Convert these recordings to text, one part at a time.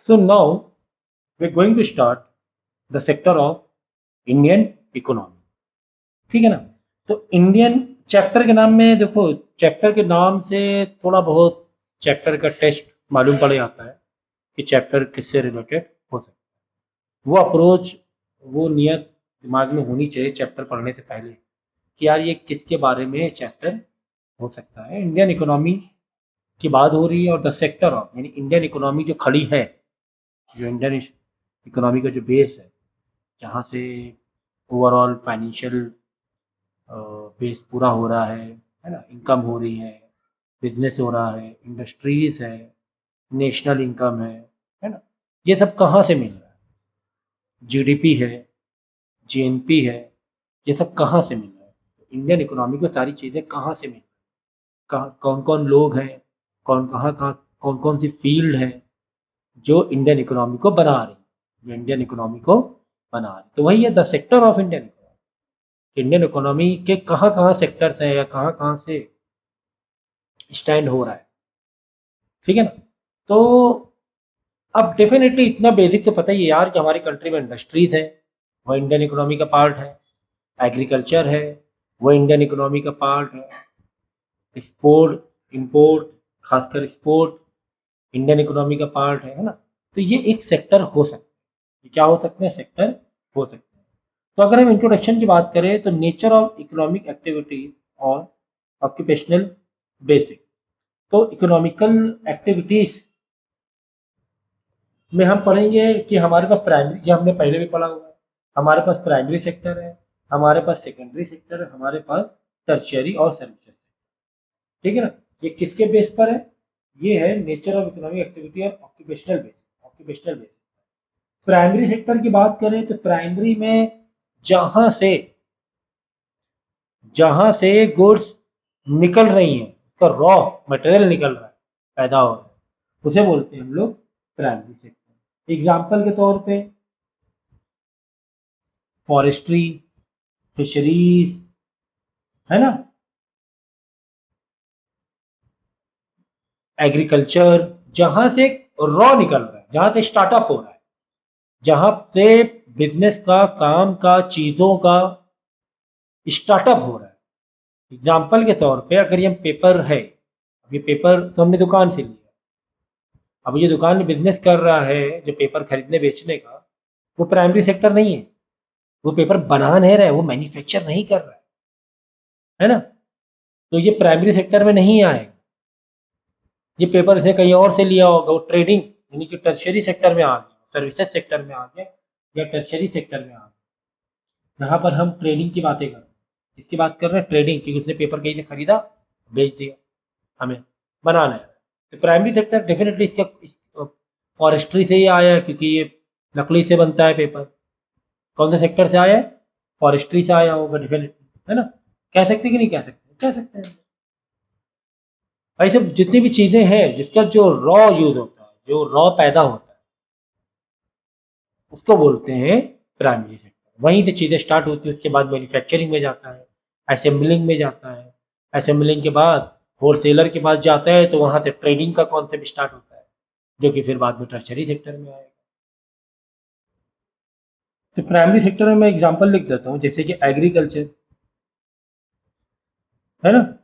So now we're going to start the sector of Indian economy. ठीक है ना। तो इंडियन चैप्टर के नाम में देखो, चैप्टर के नाम से थोड़ा बहुत चैप्टर का टेस्ट मालूम पड़ जाता है कि चैप्टर किससे रिलेटेड हो सकता है। वो अप्रोच, वो नियत दिमाग में होनी चाहिए चैप्टर पढ़ने से पहले कि यार ये किसके बारे में चैप्टर हो सकता है। इंडियन इकोनॉमी की बात हो रही है और द सेक्टर ऑफ, यानी इंडियन इकोनॉमी जो खड़ी है, जो इंडियन इकोनॉमी का जो बेस है, जहाँ से ओवरऑल फाइनेंशियल बेस पूरा हो रहा है ना, इनकम हो रही है, बिजनेस हो रहा है, इंडस्ट्रीज है, नेशनल इनकम है ना, ये सब कहाँ से मिल रहा है? जीडीपी है, जीएनपी है, ये सब कहाँ से मिल रहा है? इंडियन इकोनॉमी को सारी चीज़ें कहाँ से मिल रही है? कहाँ कौन कौन लोग हैं, कौन कहाँ कहाँ कौन कौन सी फील्ड है जो इंडियन इकोनॉमी को बना रही, जो इंडियन इकोनॉमी को बना रही। तो वही है the sector of Indian economy. Indian economy के कहाँ कहाँ सेक्टर्स हैं या कहाँ कहाँ से स्टैंड हो रहा है। ठीक है ना। तो अब डेफिनेटली इतना बेसिक तो पता ही है यार कि हमारी कंट्री में इंडस्ट्रीज है, वह इंडियन इकोनॉमी का पार्ट है। एग्रीकल्चर है, वो इंडियन इकोनॉमी का पार्ट है। एक्सपोर्ट, इंपोर्ट, खासकर एक्सपोर्ट इंडियन इकोनॉमी का पार्ट है ना। तो ये एक सेक्टर हो सकता है। क्या हो सकते हैं? सेक्टर हो सकते हैं। तो अगर हम इंट्रोडक्शन की बात करें तो नेचर ऑफ इकोनॉमिक एक्टिविटीज और ऑक्यूपेशनल बेसिक। तो इकोनॉमिकल एक्टिविटीज में हम पढ़ेंगे कि हमारे पास प्राइमरी, ये हमने पहले भी पढ़ा हुआ है, हमारे पास प्राइमरी सेक्टर है, हमारे पास सेकेंडरी सेक्टर है, हमारे पास टर्शियरी और सर्विसेज। ठीक है ना। ये किसके बेस पर है? ये है नेचर ऑफ इकोनॉमिक एक्टिविटी और occupational basis. Occupational basis primary sector की बात करें तो प्राइमरी में जहां से गुड्स निकल रही हैं, उसका रॉ मटेरियल निकल रहा है, पैदा हो रहा है, उसे बोलते हैं हम लोग प्राइमरी सेक्टर। एग्जाम्पल के तौर पे फॉरेस्ट्री, फिशरीज, है ना, एग्रीकल्चर, जहां से रॉ निकल रहा है, जहां से स्टार्टअप हो रहा है, जहां से बिजनेस का, काम का, चीजों का स्टार्टअप हो रहा है। एग्जाम्पल के तौर पे अगर ये पेपर है, अब ये पेपर तो हमने दुकान से लिया, अब ये दुकान में बिजनेस कर रहा है जो पेपर खरीदने बेचने का, वो प्राइमरी सेक्टर नहीं है। वो पेपर बना नहीं रहा है, वो मैन्युफैक्चर नहीं कर रहा है ना। तो ये प्राइमरी सेक्टर में नहीं आएगा। ये पेपर से कहीं और से लिया होगा, वो ट्रेडिंग यानी कि टर्शियरी सेक्टर में आ गया, सर्विसेज सेक्टर में आ गया या टर्शियरी सेक्टर में आ गया। यहाँ पर हम ट्रेडिंग की बातें कर रहे हैं। इसकी बात कर रहे हैं ट्रेडिंग, क्योंकि उसने पेपर कहीं से खरीदा, बेच दिया, हमें बनाना है। तो प्राइमरी सेक्टर डेफिनेटली इसका फॉरेस्ट्री से ही आया है, क्योंकि ये लकड़ी से बनता है पेपर। कौन से सेक्टर से आया है? फॉरेस्ट्री से आया होगा डेफिनेटली, है ना। कह सकते कि नहीं कह सकते? कह सकते हैं। ऐसे जितनी भी चीजें हैं जिसका जो रॉ यूज होता है, जो रॉ पैदा होता है, उसको बोलते हैं प्राइमरी सेक्टर। वहीं से चीजें स्टार्ट होती है, उसके बाद मैन्युफैक्चरिंग में जाता है, असेंबलिंग में जाता है, असेंबलिंग के बाद होलसेलर के पास जाता है, तो वहां से ट्रेडिंग का कॉन्सेप्ट स्टार्ट होता है, जो कि फिर बाद में टर्शरी सेक्टर में आएगा। तो प्राइमरी सेक्टर में मैं एग्जांपल लिख देता हूँ, जैसे कि एग्रीकल्चर, है ना,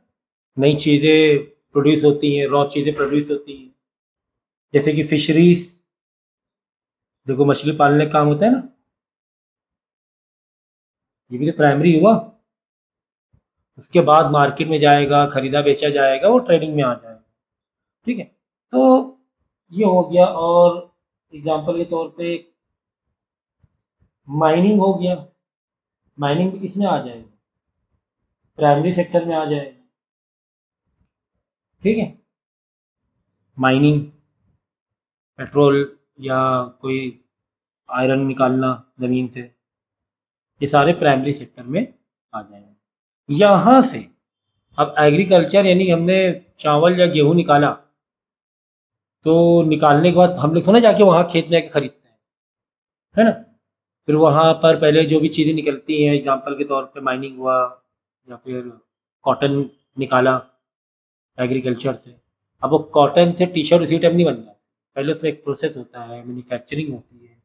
नई चीजें प्रोड्यूस होती हैं, रॉ चीजें प्रोड्यूस होती हैं। जैसे कि फिशरीज, देखो मछली पालने का काम होता है ना, ये भी तो प्राइमरी हुआ। उसके बाद मार्केट में जाएगा, खरीदा बेचा जाएगा, वो ट्रेडिंग में आ जाएगा। ठीक है। तो ये हो गया। और एग्जांपल के तौर पे माइनिंग हो गया। माइनिंग भी किसमें आ जाएगा? प्राइमरी सेक्टर में आ जाएगा। ठीक है। माइनिंग, पेट्रोल या कोई आयरन निकालना जमीन से, ये सारे प्राइमरी सेक्टर में आ जाएंगे। यहाँ से अब एग्रीकल्चर, यानी हमने चावल या गेहूं निकाला, तो निकालने के बाद हम लोग थोड़ा जाके वहाँ खेत में आके खरीदते हैं, है ना। फिर वहाँ पर पहले जो भी चीज़ें निकलती हैं, एग्जांपल के तौर पे माइनिंग हुआ या फिर कॉटन निकाला एग्रीकल्चर से। अब वो कॉटन से टी शर्ट उसी टाइम नहीं बन जाती, पहले उसमें एक प्रोसेस होता है, मैन्युफैक्चरिंग होती है,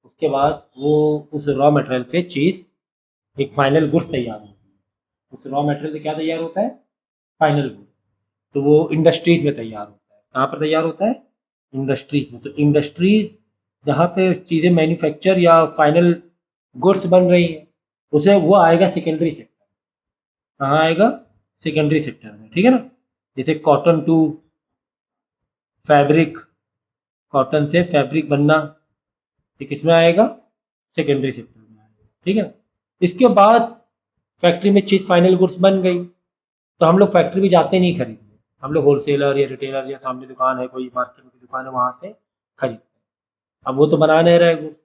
उसके बाद वो उस रॉ मटेरियल से चीज़ एक फाइनल गुड्स तैयार होती है। उस रॉ मटेरियल से क्या तैयार होता है? Final goods. तो वो इंडस्ट्रीज़ में तैयार होता है। कहाँ पर तैयार होता है? इंडस्ट्रीज़ में। तो इंडस्ट्रीज़ जहाँ पे चीज़ें मैन्युफैक्चर या फाइनल गुड्स बन रही हैं, उसे वो आएगा सेकेंडरी सेक्टर। कहाँ आएगा? सेकेंडरी सेक्टर में, ठीक है ना? जैसे कॉटन टू फैब्रिक, कॉटन से फैब्रिक बनना, ये किसमें आएगा? सेकेंडरी सेक्टर में आएगा, ठीक है ना? इसके बाद फैक्ट्री में चीज़ फाइनल गुड्स बन गई, तो हम लोग फैक्ट्री में जाते नहीं खरीदने, हम लोग होलसेलर या रिटेलर या सामने दुकान है, कोई मार्केट में दुकान है, वहाँ से खरीदते हैं। अब वो तो बना नहीं रहा है गुड्स,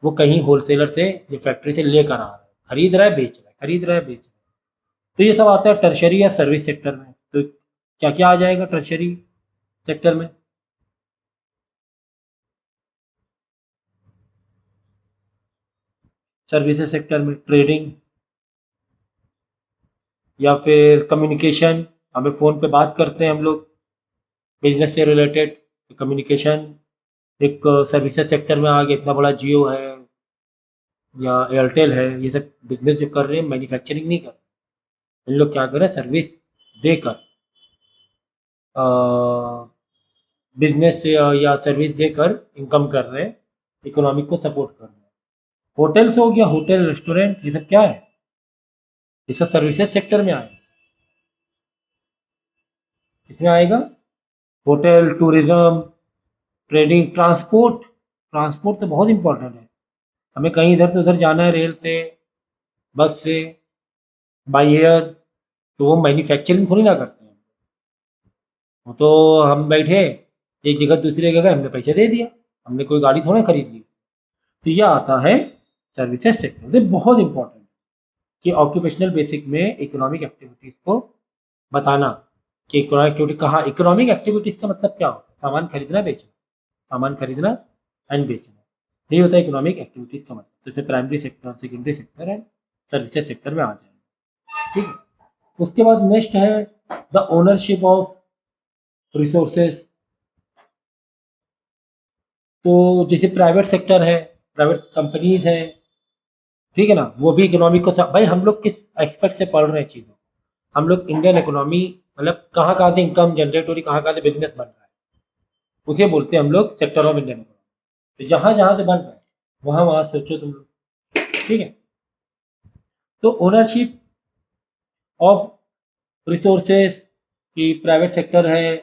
वो कहीं होलसेलर से या फैक्ट्री से लेकर आ रहा है, खरीद रहा है, बेच रहा है, खरीद रहा है, बेच रहा है। तो ये सब आता है टर्शरी या सर्विस सेक्टर में। तो क्या क्या आ जाएगा टर्शरी सेक्टर में? सर्विसेज सेक्टर में ट्रेडिंग या फिर कम्युनिकेशन, हमें फ़ोन पे बात करते हैं हम लोग बिजनेस से रिलेटेड, कम्युनिकेशन एक सर्विसेज सेक्टर में आ गया। इतना बड़ा जियो है या एयरटेल है, ये सब बिजनेस जो कर रहे हैं, मैन्युफैक्चरिंग नहीं कर रहे। इन लोग क्या कर रहे हैं? सर्विस देकर बिजनेस या सर्विस देकर इनकम कर रहे हैं, इकोनॉमिक को सपोर्ट कर रहे हैं। होटल्स हो गया, होटल रेस्टोरेंट, ये सब क्या है? ये सब सर्विसेज सेक्टर में आए। इसमें आएगा hotel, tourism, trading, transport. Transport तो बहुत इंपॉर्टेंट है, हमें कहीं इधर से उधर जाना है, रेल से, बस से, बाई एयर, तो वो मैन्युफैक्चरिंग थोड़ी ना करते हैं। वो तो हम बैठे एक जगह दूसरी जगह, हमने पैसे दे दिया, हमने कोई गाड़ी थोड़ा खरीद ली। तो यह आता है सर्विसेज सेक्टर। ये बहुत इंपॉर्टेंट कि ऑक्यूपेशनल बेसिक में इकोनॉमिक एक्टिविटीज़ को बताना कि इकोनॉमिक एक्टिविटी कहाँ। इकोनॉमिक एक्टिविटीज़ का मतलब क्या होता है? सामान खरीदना, बेचना, सामान खरीदना एंड बेचना, यही होता है इकोनॉमिक एक्टिविटीज़ का मतलब। जैसे primary sector, secondary sector and services sector में आ जाएगा, ठीक है। उसके बाद नेक्स्ट है द ओनरशिप ऑफ रिसोर्सेज। तो जैसे प्राइवेट सेक्टर है, प्राइवेट कंपनीज हैं, ठीक है ना, वो भी इकोनॉमिक को भाई हम लोग किस एक्सपेक्ट से पढ़ रहे हैं चीज़ों, हम लोग इंडियन इकोनॉमी मतलब कहाँ कहाँ से इनकम जनरेट हो रही, कहाँ कहाँ से बिजनेस बन रहा है, उसे बोलते हैं हम लोग सेक्टर ऑफ इंडियन इकोनॉमी। तो जहाँ जहाँ से बन रहा है वहाँ वहाँ सोचो तुम लोग, ठीक है। तो ओनरशिप ऑफ रिसोर्सेज की प्राइवेट सेक्टर है,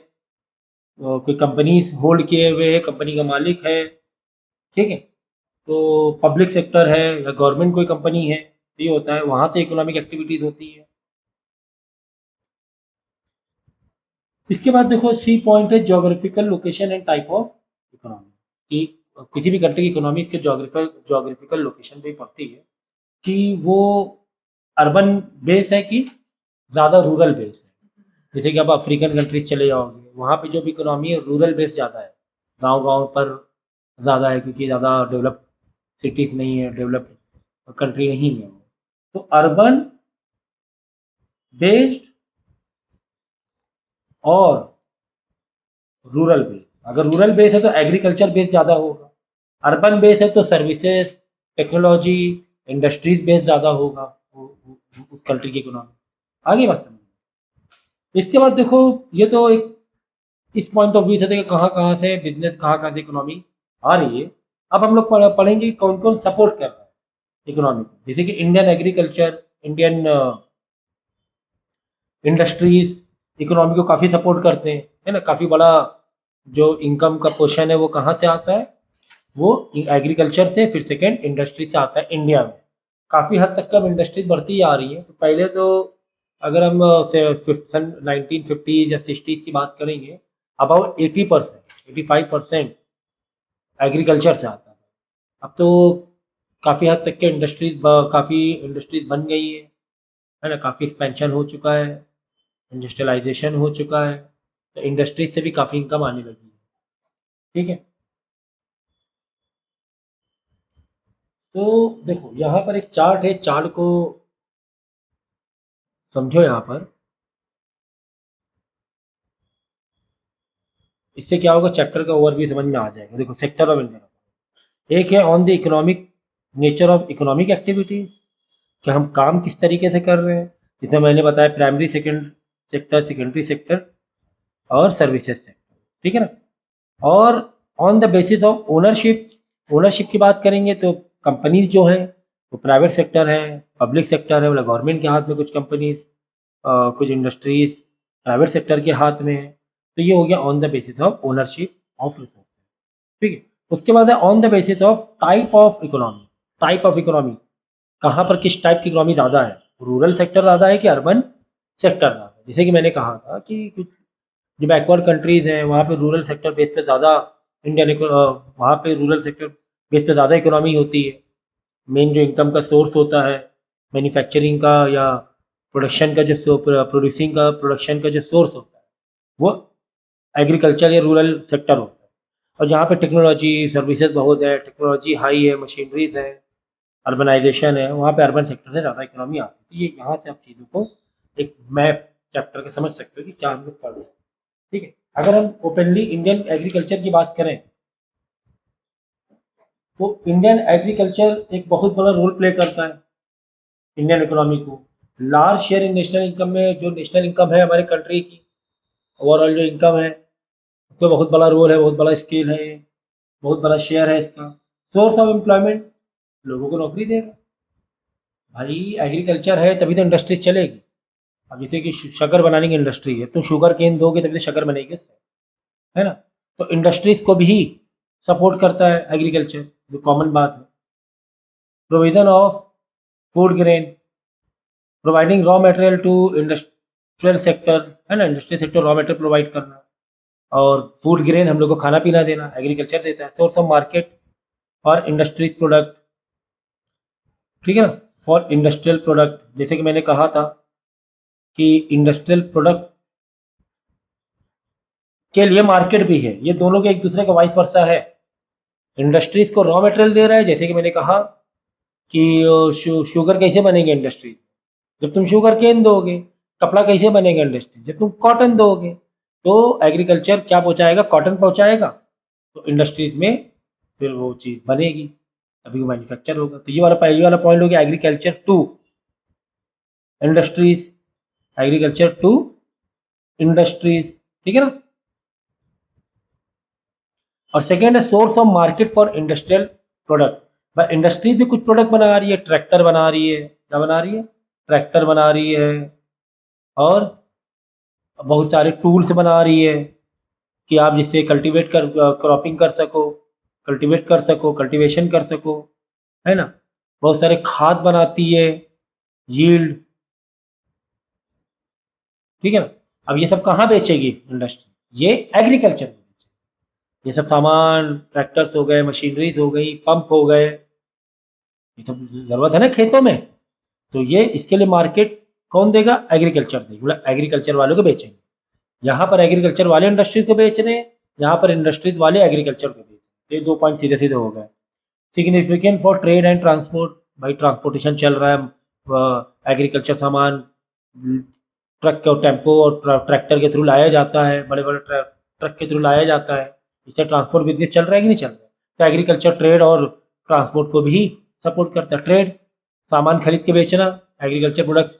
कोई कंपनीज होल्ड किए हुए है, कंपनी का मालिक है, ठीक है। तो पब्लिक सेक्टर है या गवर्नमेंट कोई कंपनी है, ये होता है, वहाँ से इकोनॉमिक एक्टिविटीज़ होती है। इसके बाद देखो सी पॉइंट है geographical location and type of economy, कि किसी भी कंट्री की इकोनॉमी इसके ज्योग्राफिकल लोकेशन पे ही पड़ती है कि वो अर्बन बेस है कि ज़्यादा रूरल बेस है। जैसे कि आप अफ्रीकन कंट्रीज चले जाओगे, वहाँ पे जो भी इकोनॉमी है रूरल बेस ज़्यादा है, गांव-गांव पर ज़्यादा है, क्योंकि ज़्यादा डेवलप सिटीज़ नहीं है, डेवलप कंट्री नहीं है वो। तो अर्बन बेस्ड और रूरल बेस, अगर रूरल बेस है तो एग्रीकल्चर बेस ज़्यादा होगा, अर्बन बेस है तो सर्विसेज, टेक्नोलॉजी, इंडस्ट्रीज बेस ज़्यादा होगा उस कंट्री की इकोनॉमी। आगे बात समझ। इसके बाद देखो ये तो एक इस पॉइंट ऑफ व्यू से कि कहाँ कहाँ से बिजनेस, कहाँ कहाँ से इकोनॉमी आ रही है। अब हम लोग पढ़ेंगे कौन कौन सपोर्ट कर रहा है इकोनॉमी को, जैसे कि Indian agriculture, Indian industries economy को काफ़ी सपोर्ट करते हैं, है ना। काफ़ी बड़ा जो इनकम का पोर्शन है वो कहाँ से आता है? वो एग्रीकल्चर से, फिर सेकेंड इंडस्ट्री से आता है इंडिया में। काफ़ी हद तक अब इंडस्ट्रीज बढ़ती आ रही है। तो पहले तो अगर हम सन 1950 या 60s की बात करेंगे, अबाउट 80%, 85% एग्रीकल्चर से आता है। अब तो काफ़ी हद तक के काफ़ी इंडस्ट्रीज बन गई है ना, काफ़ी एक्सपेंशन हो चुका है, इंडस्ट्रियलाइजेशन हो चुका है, तो इंडस्ट्रीज से भी काफ़ी इनकम आने लगी है, ठीक है। तो देखो यहाँ पर एक चार्ट है, चार्ट को समझो। यहाँ पर इससे क्या होगा, चैप्टर का ओवरव्यू समझ में आ जाएगा। देखो सेक्टर ऑफ इंडियन, एक है on the economic nature of economic activities, कि हम काम किस तरीके से कर रहे हैं, जिसमें मैंने बताया primary second sector, secondary sector और सर्विसेज सेक्टर, ठीक है ना। और on the basis of ownership, ownership की बात करेंगे तो कंपनीज जो है वो प्राइवेट सेक्टर है, पब्लिक सेक्टर है, मतलब गवर्नमेंट के हाथ में कुछ कंपनीज, कुछ इंडस्ट्रीज प्राइवेट सेक्टर के हाथ में है। तो ये हो गया on the basis of ownership of resources, ठीक है। उसके बाद है on the basis of type of economy, type of economy, कहाँ पर किस टाइप की इकोनॉमी ज़्यादा है, रूरल सेक्टर ज़्यादा है कि अर्बन सेक्टर ज़्यादा है। जैसे कि मैंने कहा था कि कुछ जो बैकवर्ड कंट्रीज़ हैं वहाँ पे रूरल सेक्टर बेस पे ज़्यादा वहाँ पे रूरल सेक्टर बेस पे ज़्यादा इकोनॉमी होती है। मेन जो इनकम का सोर्स होता है मैन्युफैक्चरिंग का या प्रोडक्शन का, जो प्रोड्यूसिंग का प्रोडक्शन का जो सोर्स होता है वो एग्रीकल्चर या रूरल सेक्टर होता है। और जहाँ पे टेक्नोलॉजी सर्विसेज बहुत है, टेक्नोलॉजी हाई है, मशीनरीज है, अर्बनाइजेशन है, वहाँ पे अर्बन सेक्टर से ज़्यादा इकोनॉमी आती है। तो ये यहाँ से आप चीज़ों को एक मैप चैप्टर के समझ सकते हो कि क्या हम लोग पढ़ रहे हैं, ठीक है। अगर हम ओपनली इंडियन एग्रीकल्चर की बात करें तो इंडियन एग्रीकल्चर एक बहुत बड़ा रोल प्ले करता है इंडियन इकोनॉमी को। Large share in national income में, जो नेशनल इनकम है हमारे कंट्री की, ओवरऑल जो इनकम है उसमें बहुत बड़ा रोल है, बहुत बड़ा स्केल है, बहुत बड़ा शेयर है इसका। सोर्स ऑफ एम्प्लॉयमेंट, लोगों को नौकरी देगा। भाई एग्रीकल्चर है तभी तो इंडस्ट्रीज चलेगी। अब जैसे कि शक्कर बनाने की इंडस्ट्री है, तुम शुगर केन दोगे तभी तो शक्कर बनेगी उससे, है ना। तो इंडस्ट्रीज को भी सपोर्ट करता है एग्रीकल्चर, जो कॉमन बात है। Provision of food grain, providing raw material to industrial sector, है ना, industrial sector raw material provide करना, और फूड ग्रेन हम लोग को खाना पीना देना एग्रीकल्चर देता है। Source of market for industries product, ठीक है ना, फॉर इंडस्ट्रियल प्रोडक्ट, जैसे कि मैंने कहा था कि इंडस्ट्रियल प्रोडक्ट के लिए मार्केट भी है, ये दोनों के एक दूसरे का वाइस वर्सा है। इंडस्ट्रीज को रॉ मटेरियल दे रहा है, जैसे कि मैंने कहा कि शुगर कैसे बनेगी इंडस्ट्री, जब तुम शुगर केन दोगे। कपड़ा कैसे बनेगा इंडस्ट्री, जब तुम कॉटन दोगे। तो एग्रीकल्चर क्या पहुंचाएगा, कॉटन पहुंचाएगा, तो इंडस्ट्रीज में फिर वो चीज़ बनेगी, तभी वो मैन्युफैक्चर होगा। तो ये वाला पहले वाला पॉइंट हो गया agriculture to industries, agriculture to industries, ठीक है ना। और सेकेंड है source of market for industrial product. भाई इंडस्ट्रीज भी कुछ प्रोडक्ट बना रही है, ट्रैक्टर बना रही है, क्या बना रही है, ट्रैक्टर बना रही है, और बहुत सारे टूल्स बना रही है कि आप जिससे कल्टीवेट कर क्रॉपिंग कर सको, कल्टीवेट कर सको, कल्टीवेशन कर सको, है ना। बहुत सारे खाद बनाती है, यील्ड, ठीक है ना। अब ये सब कहाँ बेचेगी इंडस्ट्री, ये एग्रीकल्चर में बेचेगी। ये सब सामान, ट्रैक्टर्स हो गए, मशीनरीज हो गई, पंप हो गए, ये सब जरूरत है ना खेतों में, तो ये इसके लिए मार्केट कौन देगा, एग्रीकल्चर देगा, मतलब एग्रीकल्चर वालों को बेचेंगे। यहाँ पर एग्रीकल्चर वाले इंडस्ट्रीज को बेच रहे हैं, यहाँ पर इंडस्ट्रीज वाले एग्रीकल्चर को बेच रहे हैं। ये दो पॉइंट सीधे सीधे हो गए। Significant for trade and transport, भाई ट्रांसपोर्टेशन चल रहा है, एग्रीकल्चर सामान ट्रक और टेम्पो और ट्रैक्टर के थ्रू लाया जाता है, बड़े बड़े ट्रक के थ्रू लाया जाता है। इससे ट्रांसपोर्ट बिजनेस चल रहा है कि नहीं चल रहा है। तो एग्रीकल्चर ट्रेड और ट्रांसपोर्ट को भी सपोर्ट करता है। ट्रेड, सामान खरीद के बेचना, एग्रीकल्चर प्रोडक्ट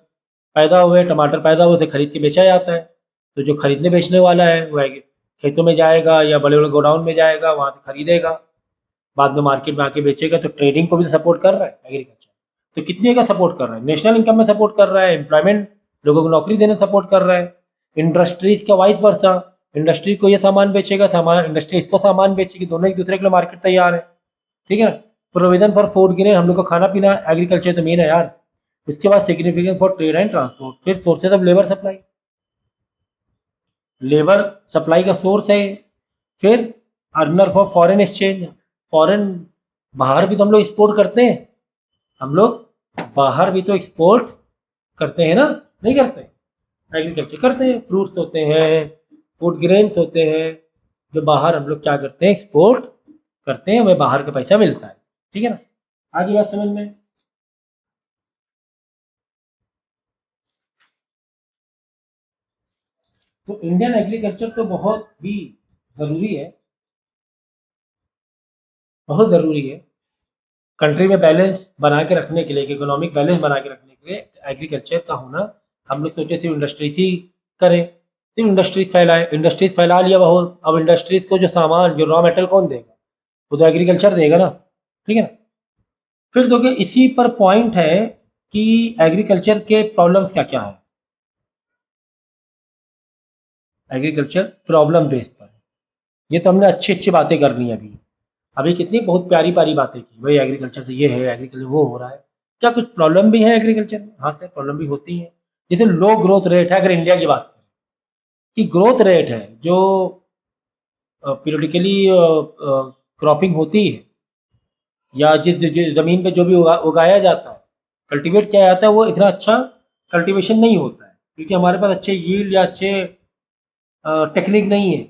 पैदा हुए, टमाटर पैदा हुए, उसे खरीद के बेचा जाता है। तो जो खरीदने बेचने वाला है वो खेतों में जाएगा या बड़े बड़े गोडाउन में जाएगा, वहाँ से खरीदेगा, बाद में मार्केट में आके बेचेगा। तो ट्रेडिंग को भी सपोर्ट कर रहा है एग्रीकल्चर। तो कितने का सपोर्ट कर रहा है, नेशनल इनकम में सपोर्ट कर रहा है, एम्प्लॉयमेंट, लोगों को नौकरी देने सपोर्ट कर रहा है। इंडस्ट्रीज का वाइस वर्सा, इंडस्ट्री को ये सामान बेचेगा, सामान इंडस्ट्री इसको सामान बेचेगी, दोनों एक दूसरे के लिए मार्केट तैयार है, ठीक है ना। प्रोविजन फॉर फूड ग्रेन, हम लोग को खाना पीना, एग्रीकल्चर तो मेन है यार। उसके बाद significant for trade and transport, फिर sources of labour supply, labour supply का सोर्स है। फिर earner for foreign exchange, foreign, बाहर भी तो हम लोग एक्सपोर्ट करते हैं, हम लोग बाहर भी तो एक्सपोर्ट करते हैं ना, नहीं करते, एग्रीकल्चर करते हैं, फ्रूट्स होते हैं, फूड ग्रेन्स होते हैं, जो बाहर हम लोग क्या करते हैं, एक्सपोर्ट करते हैं, हमें बाहर का पैसा मिलता है, ठीक है ना। आगे बात समझ में। तो इंडियन एग्रीकल्चर तो बहुत ही ज़रूरी है, बहुत ज़रूरी है। कंट्री में बैलेंस बना के रखने के लिए, इकोनॉमिक बैलेंस बना के रखने के लिए एग्रीकल्चर का होना, हम लोग सोचे सिर्फ इंडस्ट्रीज ही करें, सिर्फ इंडस्ट्रीज फैलाए, इंडस्ट्रीज फैला लिया बहुत। अब इंडस्ट्रीज को जो सामान, जो रॉ मटेरियल कौन देगा? वो तो एग्रीकल्चर देगा ना, ठीक है ना। फिर देखिए इसी पर पॉइंट है कि एग्रीकल्चर के प्रॉब्लम्स क्या क्या है। एग्रीकल्चर प्रॉब्लम बेस पर, ये तो हमने अच्छी अच्छी बातें करनी है अभी। अभी कितनी बहुत प्यारी प्यारी बातें की, भाई एग्रीकल्चर से ये है, एग्रीकल्चर वो हो रहा है। क्या कुछ प्रॉब्लम भी है एग्रीकल्चर में? हाँ सर, प्रॉब्लम भी होती है। जैसे लो ग्रोथ रेट है, अगर इंडिया की बात करें कि ग्रोथ रेट है जो पीरियडिकली क्रॉपिंग होती है, या जिस ज़मीन पे जो भी उगाया जाता है, कल्टीवेट किया जाता है, वो इतना अच्छा कल्टीवेशन नहीं होता है, क्योंकि हमारे पास अच्छे यील्ड या अच्छे टेक्निक नहीं है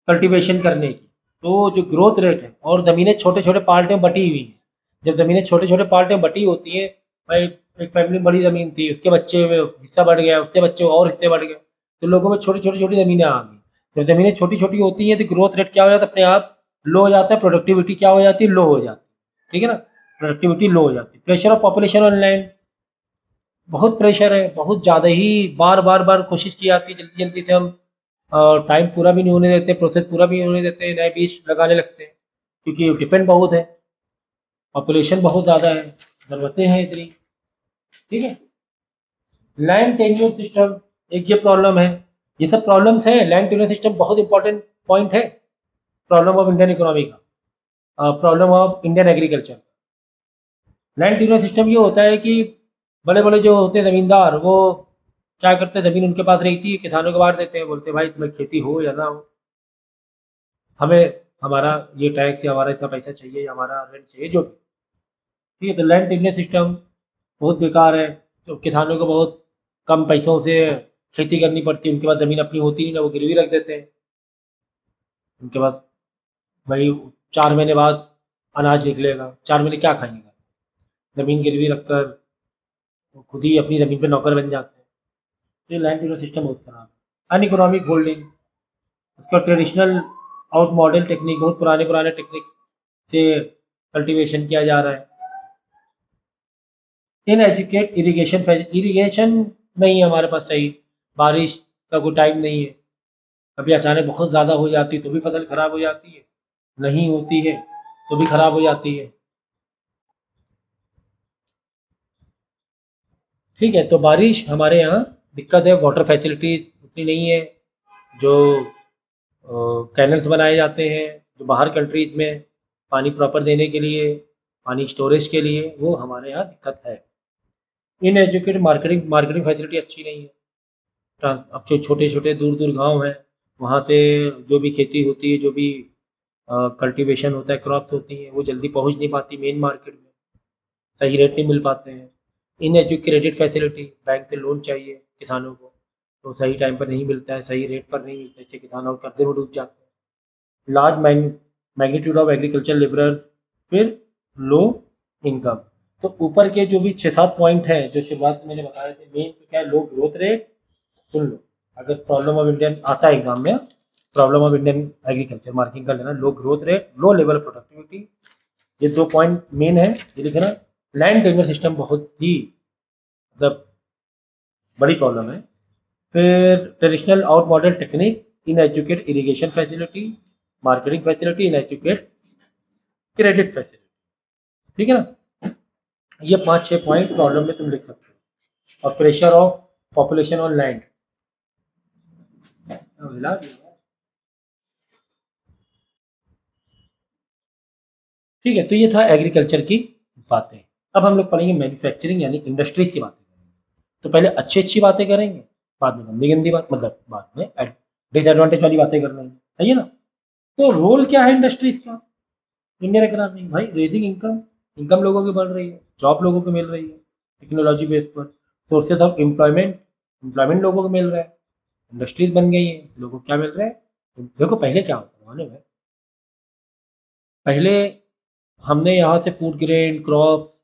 कल्टीवेशन करने की। तो जो ग्रोथ रेट है, और ज़मीनें छोटे छोटे पार्ट में बटी हुई हैं, जब ज़मीनें छोटे छोटे पार्ट में बटी होती हैं, भाई एक फैमिली में बड़ी ज़मीन थी, उसके बच्चे में हिस्सा बढ़ गया, उससे बच्चे और हिस्से बढ़ गए, तो लोगों में छोटी छोटी छोटी ज़मीनें आ गई। जब ज़मीनें छोटी छोटी होती हैं तो ग्रोथ रेट क्या हो जाता है, अपने आप लो हो जाता है, प्रोडक्टिविटी क्या हो जाती है, लो हो जाती है, ठीक है ना। प्रोडक्टिविटी लो हो जाती है, pressure of population on land, बहुत प्रेशर है, बहुत ज़्यादा ही, बार बार बार कोशिश की जाती है जल्दी जल्दी से, हम टाइम पूरा भी नहीं होने देते, प्रोसेस पूरा भी नहीं होने देते, नए बीज लगाने लगते हैं, क्योंकि डिपेंड बहुत है, पॉपुलेशन बहुत ज़्यादा है, ज़रूरतें हैं इतनी, ठीक है। लैंड टेन्योर सिस्टम, एक ये प्रॉब्लम है। ये सब प्रॉब्लम्स है, लैंड टेन्योर सिस्टम बहुत इंपॉर्टेंट पॉइंट है प्रॉब्लम ऑफ इंडियन इकोनॉमी का, problem of Indian agriculture. Land tenure system ये होता है कि बड़े बड़े जो होते हैं ज़मींदार, वो क्या करते हैं, ज़मीन उनके पास रहती है, किसानों को बांट देते हैं, बोलते हैं भाई तुम्हें खेती हो या ना हो, हमें हमारा ये टैक्स या हमारा इतना पैसा चाहिए या हमारा रेंट चाहिए, जो भी, ठीक है। तो लैंड टेन्योर सिस्टम बहुत बेकार है, तो किसानों को बहुत कम पैसों से खेती करनी पड़ती है, उनके पास ज़मीन अपनी होती नहीं ना, वो गिरवी रख देते हैं, उनके पास वही 4 महीने बाद अनाज निकलेगा, 4 महीने क्या खाएंगे, ज़मीन गिरवी रखकर वो खुद ही अपनी ज़मीन पे नौकर बन जाते हैं। तो ये लैंड टेन्योर सिस्टम बहुत खराब है। अनइकोनॉमिक होल्डिंग, उसका ट्रेडिशनल आउट मॉडल टेक्निक, बहुत पुराने पुराने टेक्निक से कल्टीवेशन किया जा रहा है। इन एजुकेट इरीगेशन, इरीगेशन नहीं है हमारे पास सही, बारिश का कोई टाइम नहीं है, कभी अचानक बहुत ज़्यादा हो जाती है तो भी फसल खराब हो जाती है, नहीं होती है तो भी खराब हो जाती है, ठीक है। तो बारिश हमारे यहाँ दिक्कत है, वाटर फैसिलिटीज़ उतनी नहीं है, जो कैनल्स बनाए जाते हैं जो बाहर कंट्रीज़ में पानी प्रॉपर देने के लिए, पानी स्टोरेज के लिए, वो हमारे यहाँ दिक्कत है। इन एजुकेटेड मार्केटिंग, मार्केटिंग फैसिलिटी अच्छी नहीं है। अब जो छोटे छोटे दूर दूर गांव हैं, वहाँ से जो भी खेती होती है, जो भी कल्टीवेशन होता है, क्रॉप्स होती हैं, वो जल्दी पहुँच नहीं पाती मेन मार्केट में, सही रेट नहीं मिल पाते हैं। इन क्रेडिट फैसिलिटी, बैंक से लोन चाहिए किसानों को, तो सही टाइम पर नहीं मिलता है, सही रेट पर नहीं मिलता है, इससे किसान और कर्जे में डूब जाते हैं। Large magnitude of agriculture labourers, फिर लो इनकम। तो ऊपर के जो भी 6-7 पॉइंट हैं जो शुरुआत में मैंने बताए थे, मेन तो क्या है, लो ग्रोथ रेट। सुन लो, अगर प्रॉब्लम ऑफ इंडियन आता है एग्जाम में, problem of Indian agriculture marking कर लेना, low growth rate, low level productivity, ये 2 पॉइंट मेन है, ये लिखना। लैंड टेन्योर सिस्टम बहुत ही मतलब बड़ी प्रॉब्लम है। फिर traditional out model technique, inadequate irrigation facility, marketing facility, inadequate credit facility, ठीक है ना। ये 5-6 पॉइंट प्रॉब्लम में तुम लिख सकते हो। और pressure of population on land, ठीक है। तो ये था एग्रीकल्चर की बातें। अब हम लोग पढ़ेंगे मैन्युफैक्चरिंग यानी इंडस्ट्रीज की बातें करेंगे। तो पहले अच्छी अच्छी बातें करेंगे, बाद में गंदी गंदी बात, मतलब बाद में डिसएडवांटेज वाली बातें कर लेंगे, सही है ना। तो रोल क्या है इंडस्ट्रीज का इंडियन इकोनॉमी में? भाई रेजिंग इनकम, इनकम लोगों की बढ़ रही है, जॉब लोगों को मिल रही है टेक्नोलॉजी बेस पर, सोर्सेज ऑफ एम्प्लॉयमेंट, एम्प्लॉयमेंट लोगों को मिल रहा है, इंडस्ट्रीज बन गई है, लोगों को क्या मिल रहा है। देखो पहले क्या होता था मालूम है, पहले हमने यहाँ से फूड ग्रेन क्रॉप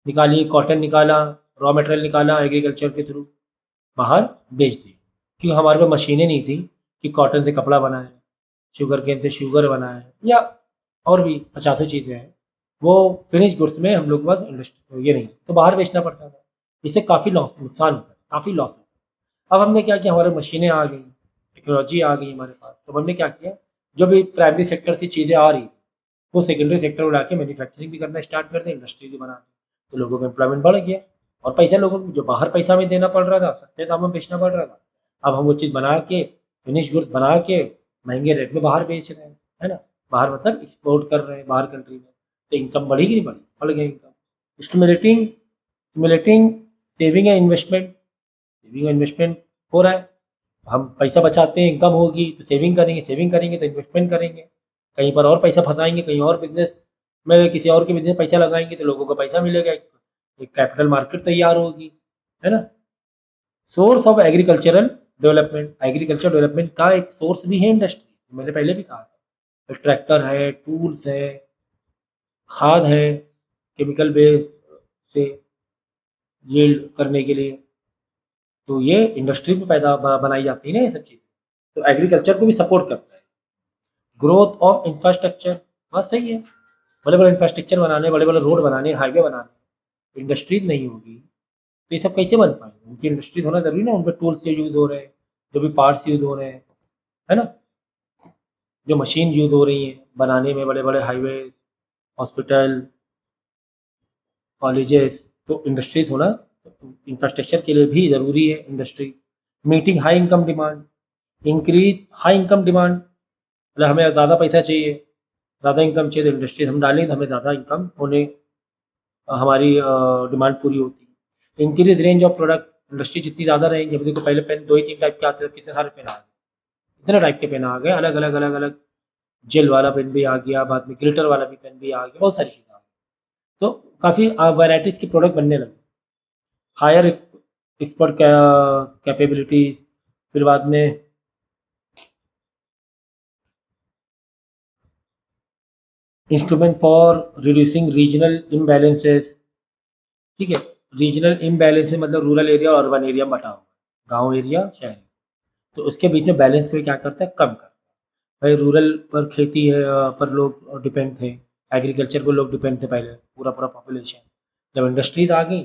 निकाली, कॉटन निकाला, रॉ मटेरियल निकाला एग्रीकल्चर के थ्रू, बाहर बेच दी, क्योंकि हमारे पास मशीनें नहीं थी कि कॉटन से कपड़ा बनाए, शुगर केन से शुगर बना है, या और भी पचासों चीज़ें हैं, वो फिनिश गुड्स में हम लोग के पास इंडस्ट्री ये नहीं, तो बाहर बेचना पड़ता था। इससे काफ़ी लॉस नुकसान होता है, काफ़ी लॉस होता है। अब हमने क्या किया, हमारी मशीनें आ गई, टेक्नोलॉजी आ गई हमारे पास, तो हमने क्या किया, जो भी प्राइमरी सेक्टर से चीज़ें आ रही वो सेकेंडरी सेक्टर में लाके मैन्युफैक्चरिंग भी करना स्टार्ट कर दें, इंडस्ट्री भी बना दें, तो लोगों का एम्प्लॉयमेंट बढ़ गया और पैसा लोगों को जो बाहर पैसा में देना पड़ रहा था, सस्ते दामों में बेचना पड़ रहा था, अब हम वो चीज़ बना के फिनिश गुड्स बना के महंगे रेट में बाहर बेच रहे हैं, है ना? बाहर मतलब एक्सपोर्ट कर रहे हैं बाहर कंट्री में, तो इनकम बढ़ेगी नहीं बढ़ी, बढ़ गई income. Stimulating stimulating saving and investment, saving and investment हो रहा है, हम पैसा बचाते हैं, इनकम होगी तो सेविंग करेंगे तो इन्वेस्टमेंट करेंगे, कहीं पर और पैसा फंसाएंगे, कहीं और बिजनेस में किसी और के बिजनेस पैसा लगाएंगे तो लोगों को पैसा मिलेगा, एक कैपिटल मार्केट तैयार होगी, है ना? Source of agricultural development, agriculture development का एक सोर्स भी है इंडस्ट्री, मैंने पहले भी कहा था, ट्रैक्टर है, टूल्स है, खाद है, केमिकल बेस से यील्ड करने के लिए, तो ये इंडस्ट्री में पैदा बनाई जाती है ना ये सब चीज़ें, तो एग्रीकल्चर को भी सपोर्ट करता है। ग्रोथ ऑफ इंफ्रास्ट्रक्चर, बात सही है, बड़े बड़े इंफ्रास्ट्रक्चर बनाने, बड़े बड़े रोड बनाने, हाईवे बनाने, इंडस्ट्रीज नहीं होगी तो ये सब कैसे बन पाएंगे, उनकी इंडस्ट्रीज होना जरूरी ना, उन पर टूल्स के यूज़ हो रहे हैं, जो भी पार्ट्स यूज़ हो रहे हैं, है ना, जो मशीन यूज़ हो रही हैं बनाने में, बड़े बड़े हाईवे, हॉस्पिटल, कॉलेजेस, तो इंडस्ट्रीज होना इंफ्रास्ट्रक्चर के लिए भी ज़रूरी है industry. Meeting high income demand, increase high income demand, मतलब हमें ज़्यादा पैसा चाहिए, ज़्यादा इनकम चाहिए, तो इंडस्ट्रीज हम डालें तो हमें ज़्यादा इनकम होने हमारी डिमांड पूरी होती है। Increase range of product, industry जितनी ज़्यादा रहेंगी, अभी देखो पहले पेन 2 ही 3 टाइप के आते थे, कितने सारे पेन आ गए, इतने टाइप के पेन आ गए, अलग अलग अलग अलग, जेल वाला पेन भी आ गया, बाद में ग्लिटर वाला भी पेन भी आ गया, बहुत सारी चीज़ें आ गई, तो काफ़ी वैराइटीज़ के प्रोडक्ट बनने लगे। हायर एक्सपोर्ट कैपेबिलिटीज़, फिर बाद में instrument for reducing regional imbalances, ठीक है, रीजनल इम्बैलेंस मतलब रूरल एरिया और अर्बन एरिया में बटा हुआ, गाँव एरिया, शहर, तो उसके बीच में बैलेंस को क्या करता है, कम करता है। भाई रूरल पर खेती है पर लोग डिपेंड थे, एग्रीकल्चर पर लोग डिपेंड थे पहले, पूरा पूरा पॉपुलेशन, जब इंडस्ट्रीज आ गई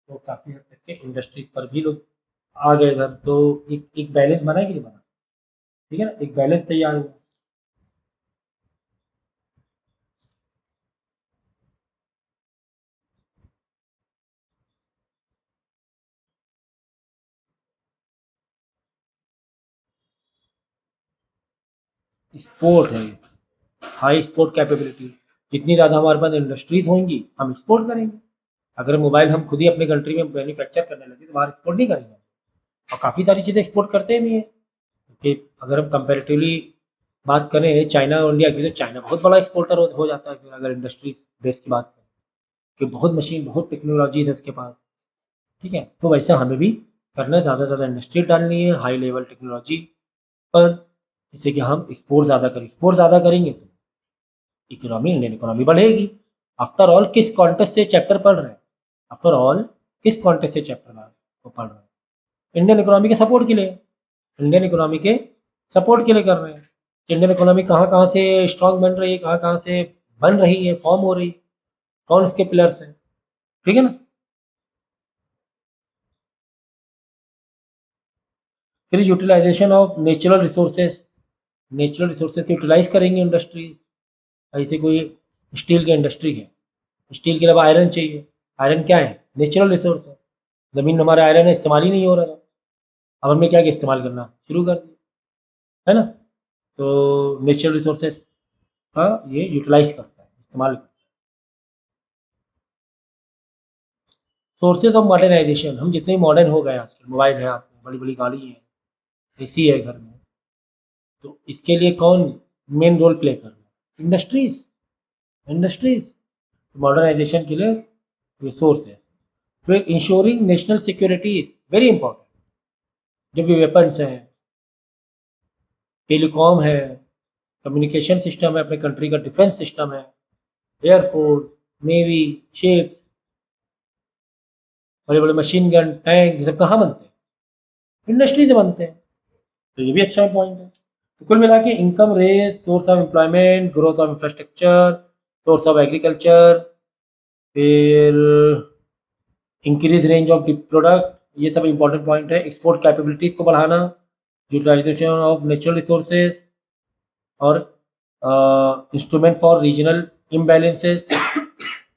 तो काफ़ी हद तक के इंडस्ट्रीज पर भी लोग आ गए इधर, तो एक एक बैलेंस बना कि नहीं बना, ठीक है ना, एक बैलेंस तैयार हुआ। स्पोर्ट है, हाई एक्सपोर्ट कैपेबिलिटी, जितनी ज़्यादा हमारे पास इंडस्ट्रीज होंगी हम एक्सपोर्ट करेंगे, अगर मोबाइल हम खुद ही अपनी कंट्री में मैन्युफैक्चर करने लगे तो बाहर एक्सपोर्ट नहीं करेंगे, और काफ़ी सारी चीज़ें एक्सपोर्ट करते भी हैं, क्योंकि अगर हम कंपेरेटिवली बात करें चाइना और इंडिया की, तो चाइना बहुत बड़ा एक्सपोर्टर हो जाता है, फिर अगर इंडस्ट्रीज बेस की बात करें कि बहुत मशीन, बहुत टेक्नोलॉजी है उसके पास, ठीक है, तो वैसे हमें भी करना है, ज़्यादा से ज़्यादा इंडस्ट्री डालनी है हाई लेवल टेक्नोलॉजी पर, जिससे कि हम एक्सपोर्ट ज़्यादा करें, एक्सपोर्ट ज़्यादा करेंगे तो इकोनॉमी, इंडियन इकोनॉमी बढ़ेगी। आफ्टर ऑल किस कॉन्टेक्स्ट से चैप्टर पढ़ रहे हैं, आफ्टर ऑल किस कॉन्टेक्स्ट से चैप्टर को पढ़ रहे हैं, इंडियन इकोनॉमी के सपोर्ट के लिए, इंडियन इकोनॉमी के सपोर्ट के लिए कर रहे हैं, इंडियन इकोनॉमी कहाँ कहाँ से स्ट्रांग बन रही है, कहाँ कहाँ से बन रही है, फॉर्म हो रही है, कौन इसके पिलर्स हैं, ठीक है ना। फिर utilisation of natural resources, natural resources को यूटिलाइज करेंगे इंडस्ट्री, ऐसे कोई स्टील की इंडस्ट्री है, स्टील के अलावा आयरन चाहिए, आयरन क्या है, नेचुरल रिसोर्स है, ज़मीन में हमारा आयरन है, इस्तेमाल ही नहीं हो रहा था, अब हमने क्या किया, इस्तेमाल करना शुरू कर दिया, है ना, तो नेचुरल रिसोर्सेज का ये यूटिलाइज करता है, इस्तेमाल करता है। सोर्सेज ऑफ मॉडर्नाइजेशन, हम जितने मॉडर्न हो गए आजकल, मोबाइल है हाथ में, बड़ी बड़ी गाड़ी है, एसी है घर में, तो इसके लिए कौन मेन रोल प्ले कर रहा है, इंडस्ट्रीज, इंडस्ट्रीज, मॉडर्नाइजेशन के लिए रिसोर्स है। फिर ensuring national security is very important, जो भी वेपन्स हैं, टेलीकॉम है, कम्युनिकेशन सिस्टम है, अपने कंट्री का डिफेंस सिस्टम है, एयरफोर्स, नेवी, शिप्स, बड़े बड़े मशीन गन, टैंक, ये सब कहाँ बनते हैं, इंडस्ट्री से बनते हैं, तो ये भी अच्छा पॉइंट है। तो कुल मिला के income raise, source of employment, growth of infrastructure, source of agriculture, फिर इंक्रीज रेंज ऑफ प्रोडक्ट, ये सब इंपॉर्टेंट पॉइंट है। एक्सपोर्ट कैपेबिलिटीज को बढ़ाना, यूटिलाइजेशन ऑफ नेचुरल रिसोर्सेज और instrument for regional imbalances,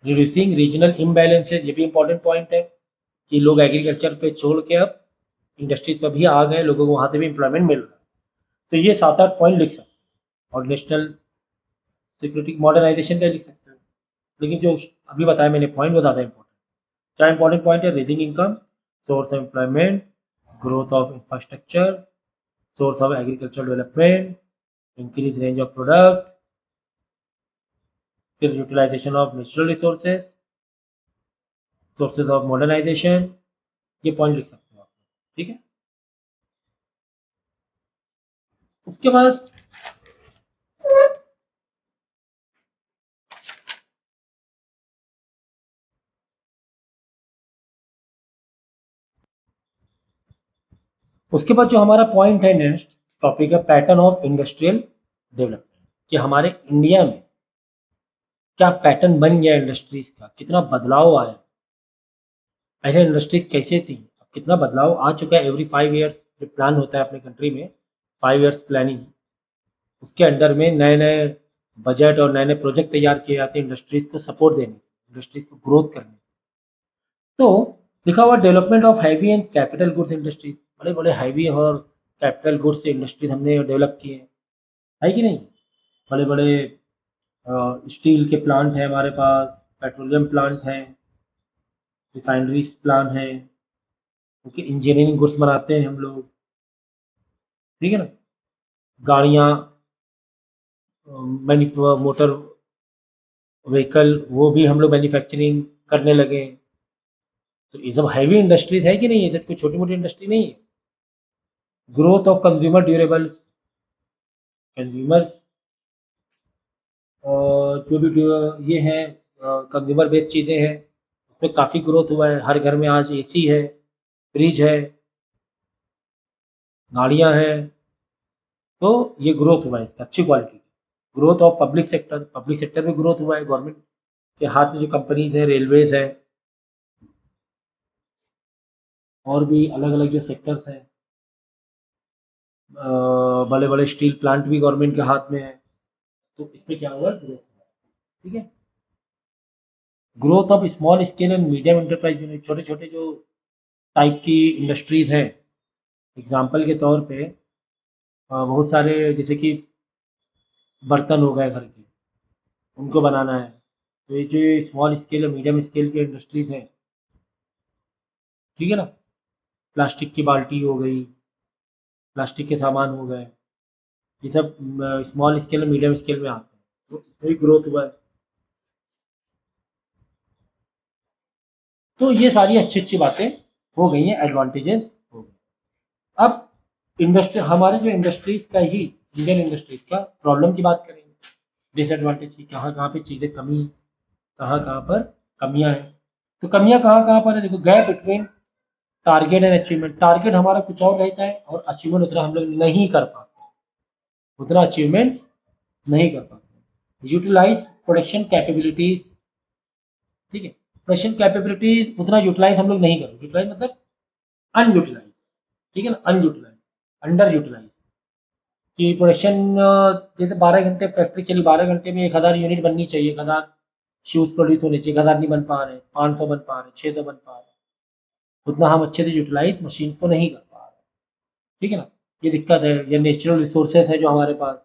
reducing regional imbalances, ये भी इंपॉर्टेंट पॉइंट है कि लोग एग्रीकल्चर पे छोड़ के अब इंडस्ट्रीज पर भी आ गए, लोगों को वहाँ से भी एम्प्लॉयमेंट मिल रहा है। तो ये 7-8 पॉइंट लिख सकते हैं। और नेशनल सिक्योरिटी मॉडर्नाइजेशन का लिख सकते हैं, लेकिन जो अभी बताया मैंने पॉइंट वो ज़्यादा इंपॉर्टेंट। क्या इंपॉर्टेंट पॉइंट है? Raising income, source of employment, growth of infrastructure, source of agriculture development, increase range of product, फिर utilisation of natural resources, sources of modernization, ये पॉइंट लिख सकते हो आप। ठीक है, उसके बाद जो हमारा पॉइंट है नेक्स्ट टॉपिक है पैटर्न ऑफ इंडस्ट्रियल डेवलपमेंट, कि हमारे इंडिया में क्या पैटर्न बन गया इंडस्ट्रीज का, कितना बदलाव आया। पहले इंडस्ट्रीज कैसे थी, अब कितना बदलाव आ चुका है। एवरी 5 ईयर्स जो प्लान होता है अपने कंट्री में, 5 ईयर्स प्लानिंग, उसके अंडर में नए नए बजट और नए नए प्रोजेक्ट तैयार किए जाते हैं इंडस्ट्रीज को सपोर्ट देने, इंडस्ट्रीज को ग्रोथ करने। तो लिखा हुआ development of heavy and capital goods industries, बड़े बड़े हैवी और कैपिटल गुड्स इंडस्ट्रीज हमने डेवलप किए हैं, है कि नहीं। बड़े बड़े स्टील के प्लांट हैं हमारे पास, पेट्रोलियम प्लांट हैं, रिफाइनरीज प्लांट हैं, क्योंकि इंजीनियरिंग गुड्स बनाते हैं हम लोग, ठीक है ना। गाड़ियाँ, मोटर व्हीकल, वो भी हम लोग मैन्युफैक्चरिंग करने लगे। तो ये सब हैवी इंडस्ट्रीज है कि नहीं, ये सब कोई छोटी मोटी इंडस्ट्री नहीं है। Growth of consumer durables, consumers जो भी ये हैं कंज्यूमर बेस्ड चीज़ें हैं, उसमें काफ़ी ग्रोथ हुआ है। हर घर में आज एसी है, फ्रिज है, गाड़ियाँ हैं, तो ये ग्रोथ हुआ है इसका, अच्छी quality. Growth of public sector में ग्रोथ हुआ है, गवर्नमेंट के हाथ में जो कंपनीज हैं, रेलवेज है, और भी अलग अलग जो सेक्टर्स हैं, बड़े बड़े स्टील प्लांट भी गवर्नमेंट के हाथ में है। तो इसमें क्या हुआ, ग्रोथ हुआ, ठीक है। Growth of small scale and medium enterprise में छोटे छोटे जो टाइप की इंडस्ट्रीज हैं, एग्जाम्पल के तौर पे बहुत सारे, जैसे कि बर्तन हो गए घर के, उनको बनाना है, तो ये जो स्मॉल स्केल और मीडियम स्केल की इंडस्ट्रीज हैं, ठीक है ना। प्लास्टिक की बाल्टी हो गई, प्लास्टिक के सामान हो गए, ये सब स्मॉल स्केल और मीडियम स्केल में आते हैं, तो इसमें भी ग्रोथ हुआ है। तो ये सारी अच्छी अच्छी बातें हो गई हैं, एडवांटेजेस हो गए। अब इंडस्ट्री, हमारे जो इंडस्ट्रीज का ही, इंडियन इंडस्ट्रीज का प्रॉब्लम की बात करेंगे, डिसएडवांटेज की, कहाँ कहाँ पे चीज़ें कमी, कहाँ कहाँ पर कमियाँ हैं। तो कमियाँ कहाँ कहाँ पर है, देखो, gap between target and achievement. Target हमारा कुछ और रहता है और अचीवमेंट उतना हम लोग नहीं कर पाते, उतना अचीवमेंट्स नहीं कर पाते। यूटिलाइज प्रोडक्शन कैपेबिलिटीज, ठीक है, प्रोडक्शन कैपेबिलिटीज उतना यूटिलाइज हम लोग नहीं करते। यूटिलाइज मतलब अनयूटिलाइज, ठीक है ना, अनयूटिलाइज, अंडर यूटिलाइज, कि प्रोडक्शन जैसे 12 घंटे फैक्ट्री चली, 12 घंटे में 1000 यूनिट बननी चाहिए, 1000 शूज़ प्रोड्यूस होने चाहिए, 1000 नहीं बन पा रहे, 500 बन पा रहे, 600 बन पा रहे, उतना हम अच्छे से यूटिलाइज मशीन को नहीं कर पा रहे, ठीक है ना। ये दिक्कत है। या नेचुरल रिसोर्सेज है जो हमारे पास,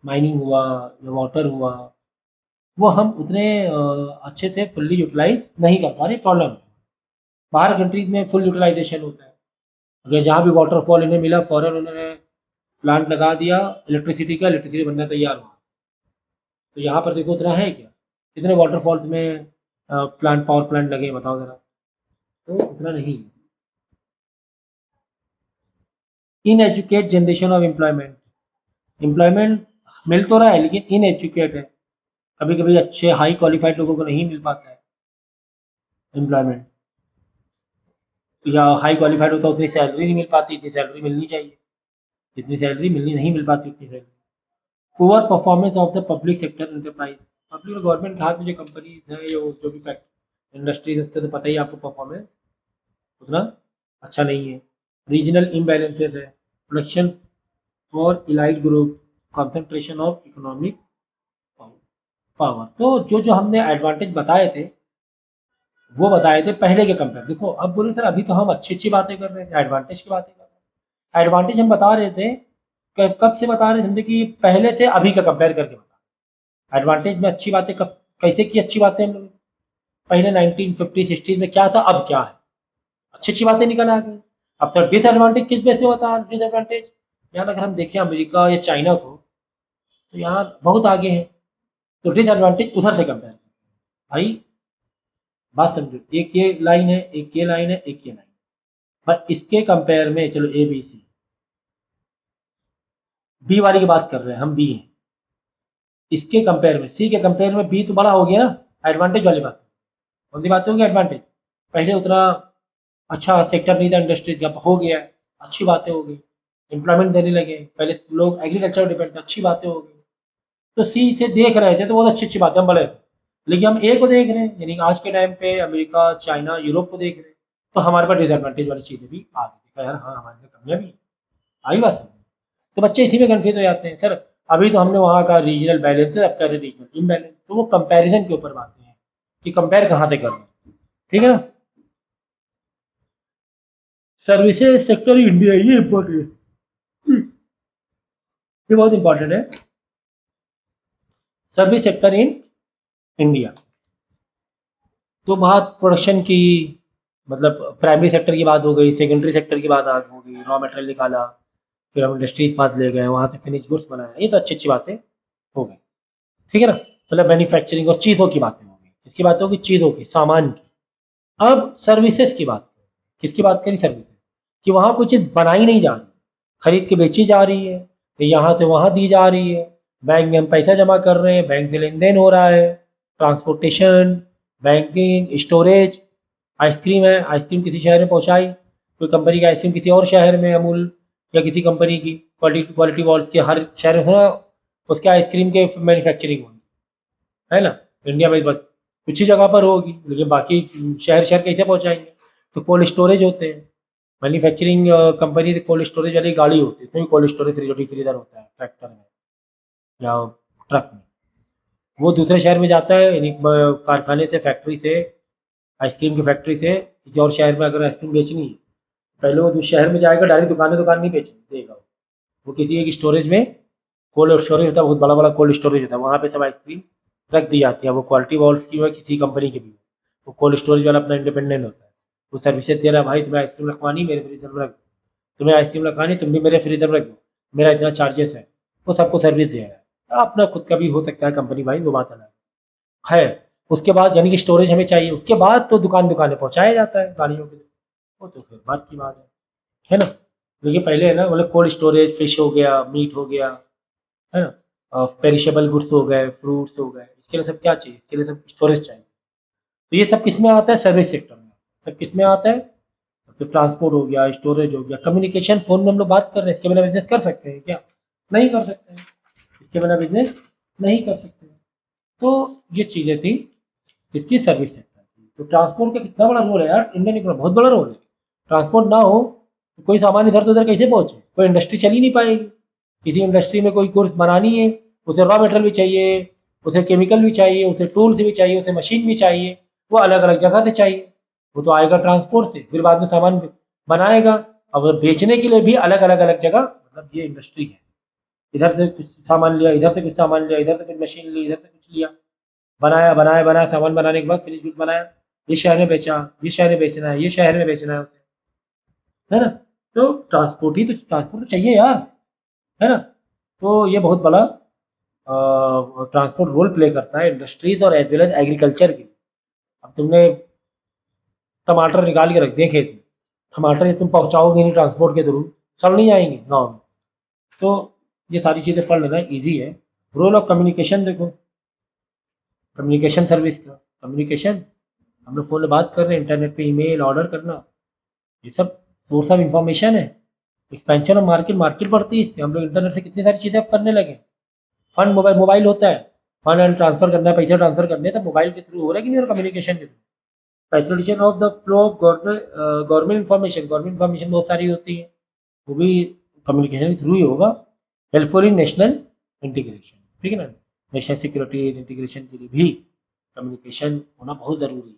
माइनिंग हुआ या वाटर हुआ, वो हम उतने अच्छे से फुल्ली यूटिलाइज नहीं कर पा रहे, प्रॉब्लम है। बाहर कंट्रीज में फुल यूटिलाइजेशन होता है, अगर जहाँ भी वाटरफॉल इन्हें मिला फ़ौरन उन्होंने प्लांट लगा दिया इलेक्ट्रिसिटी का, इलेक्ट्रिसिटी बनना तैयार हुआ। तो यहाँ पर देखो उतना है क्या, कितने वाटरफॉल्स में प्लांट, पावर प्लांट लगे बताओ ज़रा, तो उतना नहीं है। Inadequate generation of employment, employment मिल तो रहा है लेकिन इन एजुकेट है, कभी कभी अच्छे हाई क्वालिफाइड लोगों को नहीं मिल पाता है एम्प्लॉयमेंट, या हाई क्वालिफाइड होता है उतनी सैलरी नहीं मिल पाती, इतनी सैलरी मिलनी चाहिए, जितनी सैलरी मिलनी नहीं मिल पाती उतनी salary. Poor performance of the public sector enterprise, public और गवर्नमेंट के हाथ में जो कंपनीज हैं, जो भी फैक्ट इंडस्ट्रीज, उसका तो पता ही आपको परफॉर्मेंस उतना अच्छा नहीं है। रीजनल इम्बैलेंसेस है, production for elite group, concentration of economic power. तो जो जो हमने एडवांटेज बताए थे वो बताए थे पहले के कंपेयर। देखो अब बोले सर अभी तो हम अच्छी अच्छी बातें कर रहे थे, एडवांटेज की बातें कर रहे हैं। एडवांटेज हम बता रहे थे कब से बता रहे थे, समझे कि पहले से अभी का कंपेयर करके बता। एडवांटेज में अच्छी बातें कब कैसे की अच्छी बातें हम लोग पहले 1950-60 में क्या था, अब क्या है, अच्छी अच्छी बातें निकल आ गई। अब सर डिसएडवांटेज किस बेस पे बता, डिसएडवांटेज यहाँ अगर हम देखें अमेरिका या चाइना को, तो यहाँ बहुत आगे है। तो डिसएडवांटेज उधर से कंपेयर भाई, बात समझो, एक ये लाइन है, एक ये लाइन है, एक ये लाइन, पर इसके कंपेयर में चलो ए बी सी, बी वाली की बात कर रहे हैं हम, बी है, इसके कंपेयर में सी के कंपेयर में बी तो बड़ा हो गया ना, एडवांटेज वाली बात। कौन सी बात होगी, एडवांटेज। पहले उतना अच्छा सेक्टर नहीं था इंडस्ट्रीज का, हो गया, अच्छी बातें हो गई, एम्प्लॉयमेंट देने लगे, पहले लोग एग्रीकल्चर पर डिपेंड थे, अच्छी बातें हो गई। तो सी से देख रहे थे तो बहुत अच्छी अच्छी बातें हम बड़े थे। लेकिन हम ए को देख रहे हैं, यानी आज के टाइम पे अमेरिका, चाइना, यूरोप को देख रहे हैं, तो हमारे पास डिसएडवांटेज वाली चीज़ें भी आ गई। देखा यार, हाँ हमारे में कमियाँ भी आई बात समझ। तो बच्चे इसी में कन्फ्यूज हो जाते हैं, सर अभी तो हमने वहाँ का रीजनल बैलेंस है, अब कह रहे रीजनल इम्बैलेंस। तो वो कंपैरिजन के ऊपर बातें हैं कि कंपेयर कहाँ से करना है, ठीक है ना। सर्विसेज सेक्टर इंडिया, ये इंपॉर्टेंट है, ये बहुत इंपॉर्टेंट है। सर्विस सेक्टर इन इंडिया, तो बात प्रोडक्शन की, मतलब प्राइमरी सेक्टर की बात हो गई, सेकेंडरी सेक्टर की बात हो गई, रॉ मटेरियल निकाला, फिर हम इंडस्ट्रीज पास ले गए, वहाँ से फिनिश गुड्स बनाया, ये तो अच्छी अच्छी बातें हो गई, ठीक है ना। मतलब मैन्युफैक्चरिंग और चीज़ों की बातें हो गई, किसकी बात होगी, चीज़ों की, सामान की। अब सर्विसेज की बात, किसकी बात करी, सर्विसेज कि वहाँ कोई चीज़ बनाई नहीं जा रही, खरीद के बेची जा रही है, फिर यहाँ से वहाँ दी जा रही है, बैंक में हम पैसा जमा कर रहे हैं, बैंक से लेन देन हो रहा है, ट्रांसपोर्टेशन, बैंकिंग, स्टोरेज। आइसक्रीम है, आइसक्रीम किसी शहर में पहुँचाई, कोई कंपनी की आइसक्रीम किसी और शहर में, अमूल या किसी कंपनी की, क्वालिटी क्वालिटी वॉल्स के हर शहर में थोड़ा उसके आइसक्रीम के मैन्युफैक्चरिंग होगी, है ना। इंडिया में बस कुछ ही जगह पर होगी, लेकिन बाकी शहर शहर कैसे पहुँचाएंगे। तो कोल्ड स्टोरेज होते हैं, मैन्युफैक्चरिंग कंपनी से कोल्ड स्टोरेज वाली गाड़ी होती है, इसमें भी कोल्ड स्टोरेज फ्रीजर होता है ट्रैक्टर में या ट्रक में। वो दूसरे शहर में जाता है, यानी कारखाने से, फैक्ट्री से, आइसक्रीम की फैक्ट्री से किसी और शहर में अगर आइसक्रीम बेचनी है, पहले वो शहर में जाएगा, डायरेक्ट दुकान दुकान नहीं बेच देगा, वो किसी एक स्टोरेज में, कोल्ड स्टोरेज होता है, बहुत बड़ा बड़ा कोल्ड स्टोरेज होता है, वहाँ पे सब आइसक्रीम रख दी जाती है। वो क्वालिटी वॉल्स की हो, किसी कंपनी की भी, वो कोल्ड स्टोरेज वाला अपना इंडिपेंडेंट होता है, वो सर्विसेज दे रहा है, भाई तुम्हें आइसक्रीम रखवानी मेरे फ्रीजर में रख दो, तुम्हें आइसक्रीम रखवानी तुम भी मेरे फ्रीजर में रख दो, मेरा इतना चार्जेस है, वो सबको सर्विस दे रहा है। अपना खुद का भी हो सकता है कंपनी, भाई वो बात अलग है। उसके बाद यानी कि स्टोरेज हमें चाहिए, उसके बाद तो दुकान दुकान में पहुँचाया जाता है गाड़ियों के लिए, वो तो फिर बात की बात है ना। लेकिन पहले है ना, मतलब कोल्ड स्टोरेज, फिश हो गया, मीट हो गया, है ना, पेरिशेबल गुड्स हो गए, फ्रूट्स हो गए, इसके लिए सब क्या चाहिए, इसके लिए सब स्टोरेज चाहिए। तो ये सब किस में आता है, सर्विस सेक्टर में। सब किस में आता है, तो ट्रांसपोर्ट हो गया, स्टोरेज हो गया, कम्युनिकेशन, फ़ोन में हम लोग बात कर रहे हैं, इसके बिना बिजनेस कर सकते हैं क्या, नहीं कर सकते हैं, इसके बिना बिजनेस नहीं कर सकते हैं। तो ये चीज़ें थी इसकी सर्विस सेक्टर की। तो ट्रांसपोर्ट का कितना बड़ा रोल है यार इंडियन इकोनॉमी, बहुत बड़ा रोल है। ट्रांसपोर्ट ना हो तो कोई सामान इधर से उधर कैसे पहुँचे, कोई इंडस्ट्री चल ही नहीं पाएगी। किसी इंडस्ट्री में कोई गुड्स बनानी है, उसे रॉ मटेरियल भी चाहिए, उसे केमिकल भी चाहिए, उसे टूल्स भी चाहिए, उसे मशीन भी चाहिए, वो अलग अलग जगह से चाहिए। वो तो आएगा ट्रांसपोर्ट से, फिर बाद में सामान बनाएगा, अब बेचने के लिए भी अलग अलग अलग जगह, मतलब ये इंडस्ट्री है। इधर से कुछ सामान लिया, इधर से कुछ सामान लिया, इधर से कुछ मशीन ली, इधर से कुछ लिया, बनाया बनाया बनाया, सामान बनाने के बाद फिनिश गुड बनाया, ये शहर में बेचा, ये शहर में बेचना है, ये शहर में बेचना है उसे, है ना। तो ट्रांसपोर्ट तो चाहिए यार, है ना। तो ये बहुत बड़ा ट्रांसपोर्ट रोल प्ले करता है इंडस्ट्रीज और एज वेल एज एग्रीकल्चर की। अब तुमने टमाटर निकाल के रख दिए खेत में, टमाटर ये तुम पहुंचाओगे नहीं ट्रांसपोर्ट के थ्रू, सब नहीं आएंगे गाँव में। तो ये सारी चीज़ें पढ़ लेना ईजी है। रोल ऑफ कम्युनिकेशन देखो, कम्युनिकेशन सर्विस का, कम्युनिकेशन हम लोग फ़ोन पे बात कर रहे हैं, इंटरनेट पे ईमेल ऑर्डर करना, ये सब सोर्स ऑफ इंफॉर्मेशन है। एक्सपेंशन ऑफ मार्केट, मार्केट बढ़ती है इससे, हम लोग इंटरनेट से कितनी सारी चीज़ें अब करने लगे। फंड मोबाइल होता है, फंड एंड ट्रांसफर करना है, पैसे ट्रांसफर करने तो मोबाइल के थ्रू हो रहा है कि नहीं, और कम्युनिकेशन के through. Facilitation of the flow of government information बहुत सारी होती है, वो भी कम्युनिकेशन के थ्रू ही होगा। हेल्पफुल इन नेशनल इंटीग्रेशन, ठीक है ना, नेशनल सिक्योरिटी इंटीग्रेशन के लिए भी कम्युनिकेशन होना बहुत ज़रूरी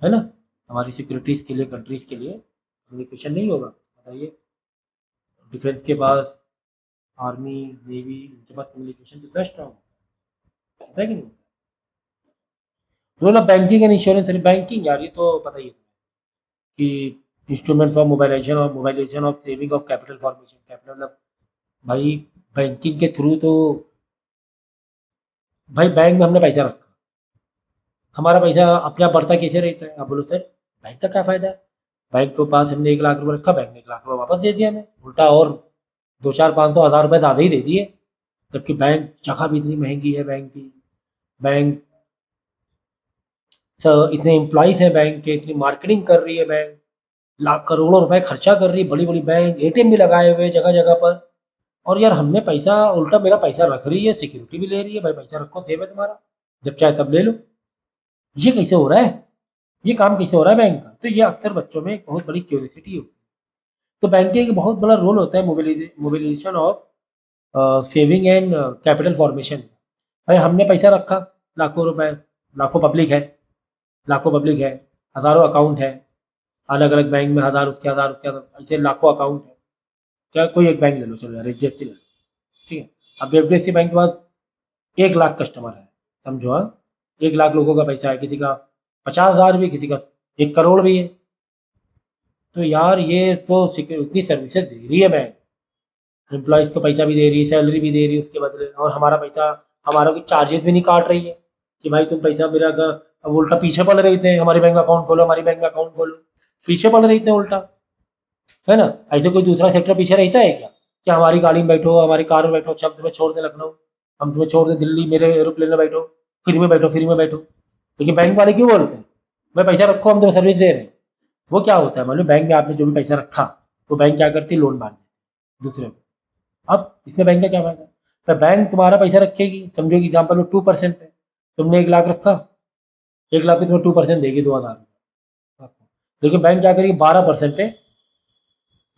है ना। हमारी सिक्योरिटीज़ के लिए, कंट्रीज़ के लिए कम्युनिकेशन नहीं होगा, बताइए। डिफेंस के पास, आर्मी, नेवी, इनके पास कम्युनिकेशन कितना स्ट्रॉन्ग होता है कि नहीं। Role of banking and insurance, banking यार ये तो पता ही है कि instrument for mobilization of saving of capital formation, capital मतलब भाई बैंकिंग के थ्रू तो भाई बैंक में हमने पैसा रखा, हमारा पैसा अपने आप बढ़ता कैसे रहता है, आप बोलो सर बैंक का क्या फ़ायदा है। बैंक के पास हमने 1 लाख रुपये रखा, बैंक ने 1 लाख रुपये वापस दे दिया हमें, उल्टा और 2, 4, 500, 1000 रुपये ज़्यादा ही दे दिए। जबकि बैंक जगह भी इतनी महंगी है, बैंक की, बैंक इतने एम्प्लॉयज़ हैं बैंक के, इतनी मार्केटिंग कर रही है बैंक, लाख करोड़ों रुपए खर्चा कर रही है, बड़ी बड़ी बैंक, एटीएम भी लगाए हुए जगह जगह पर। और यार हमने पैसा, उल्टा मेरा पैसा रख रही है, सिक्योरिटी भी ले रही है, भाई पैसा रखो, सेव है तुम्हारा, जब चाहे तब ले लो। ये कैसे हो रहा है, ये काम कैसे हो रहा है बैंक का। तो ये अक्सर बच्चों में एक बहुत बड़ी क्यूरियोसिटी होती है। तो बैंक का एक बहुत बड़ा रोल होता है mobilisation of saving and capital formation. भाई हमने पैसा रखा, लाखों रुपए, लाखों पब्लिक है, लाखों पब्लिक है, हज़ारों अकाउंट है, अलग अलग बैंक में हज़ार उसके हज़ार उसके हज़ार, ऐसे लाखों अकाउंट है। क्या कोई एक बैंक ले लो, चलो यार एचडीएफसी ले लो, ठीक है। अब एचडीएफसी बैंक के पास 1 लाख कस्टमर है, समझो, हाँ 1 लाख लोगों का पैसा है, किसी का 50,000 भी, किसी का 1 करोड़ भी है। तो यार ये तो इतनी सर्विसेज दे रही है बैंक, एम्प्लॉयज़ को पैसा भी दे रही है, सैलरी भी दे रही है उसके बदले, और हमारा पैसा, हमारा कोई चार्जेस भी नहीं काट रही है कि भाई तुम पैसा मेरा अगर, अब उल्टा पीछे पड़ रहे थे, हमारी बैंक अकाउंट खोलो, हमारी बैंक अकाउंट खोलो, पीछे पड़ रहे थे उल्टा, है ना। ऐसे कोई दूसरा सेक्टर पीछे रहता है क्या, कि हमारी गाड़ी में बैठो, हमारी कार में बैठो, अच्छा हम तुम्हें छोड़ दें लखनऊ, हम तुम्हें छोड़ दें दिल्ली, मेरे एरोप्लेन में बैठो, फ्री में बैठो, फ्री में बैठो। लेकिन बैंक वाले क्यों बोलते हैं, भाई पैसा रखो, हम तुम्हें सर्विस दे रहे हैं। वो क्या होता है मालूम, बैंक में आपने जो भी पैसा रखा, तो बैंक क्या करती है, लोन मार देती दूसरे को। अब इसमें बैंक का क्या फायदा, तो बैंक तुम्हारा पैसा रखेगी, समझो कि एग्जाम्पल में 2% है, तुमने 1 लाख रखा, 1 लाख पे तुम्हें 2% देगी, 2,000। लेकिन बैंक क्या करेगी, 12% पे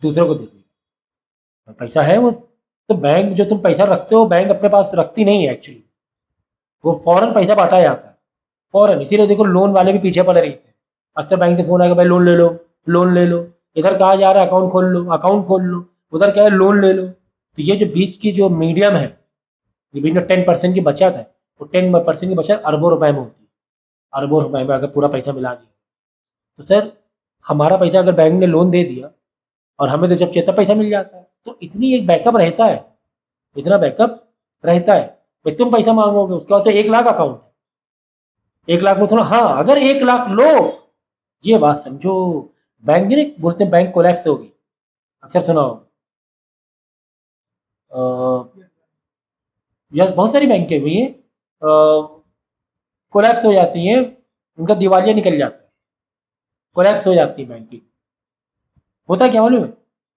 दूसरों को दे देगी, पैसा है वो। तो बैंक, जो तुम पैसा रखते हो, बैंक अपने पास रखती नहीं है एक्चुअली, वो फौरन पैसा बांटा जाता है, फौरन। इसीलिए देखो लोन वाले भी पीछे पड़े रहते हैं, अक्सर बैंक से फोन आएगा, भाई लोन ले लो, लोन ले लो, इधर कहा जा रहा है अकाउंट खोल लो, अकाउंट खोल लो, उधर क्या है, लोन ले लो। तो ये जो बीच की जो मीडियम है, ये बीच में 10% की बचत है, वो 10% की बचत अरबों रुपए में होती है, अरबों रुपए में अगर पूरा पैसा मिला दिया। तो सर हमारा पैसा अगर बैंक ने लोन दे दिया, और हमें तो जब चाहिए तब पैसा मिल जाता है, तो इतनी एक बैकअप रहता है, इतना बैकअप रहता है। भाई तुम पैसा मांगोगे, उसके बाद तो 1 लाख अकाउंट है, 1 लाख में थोड़ा, हाँ अगर 1 लाख लो, ये बात समझो, बैंक नहीं बोलते बैंक कोलैप्स होगी, अक्सर सुना हो, यस बहुत सारी बैंकें हुई हैं कोलैप्स हो जाती हैं, उनका दिवालिया निकल जाता है, कोलैप्स हो जाती है बैंक की। होता क्या मालूम है,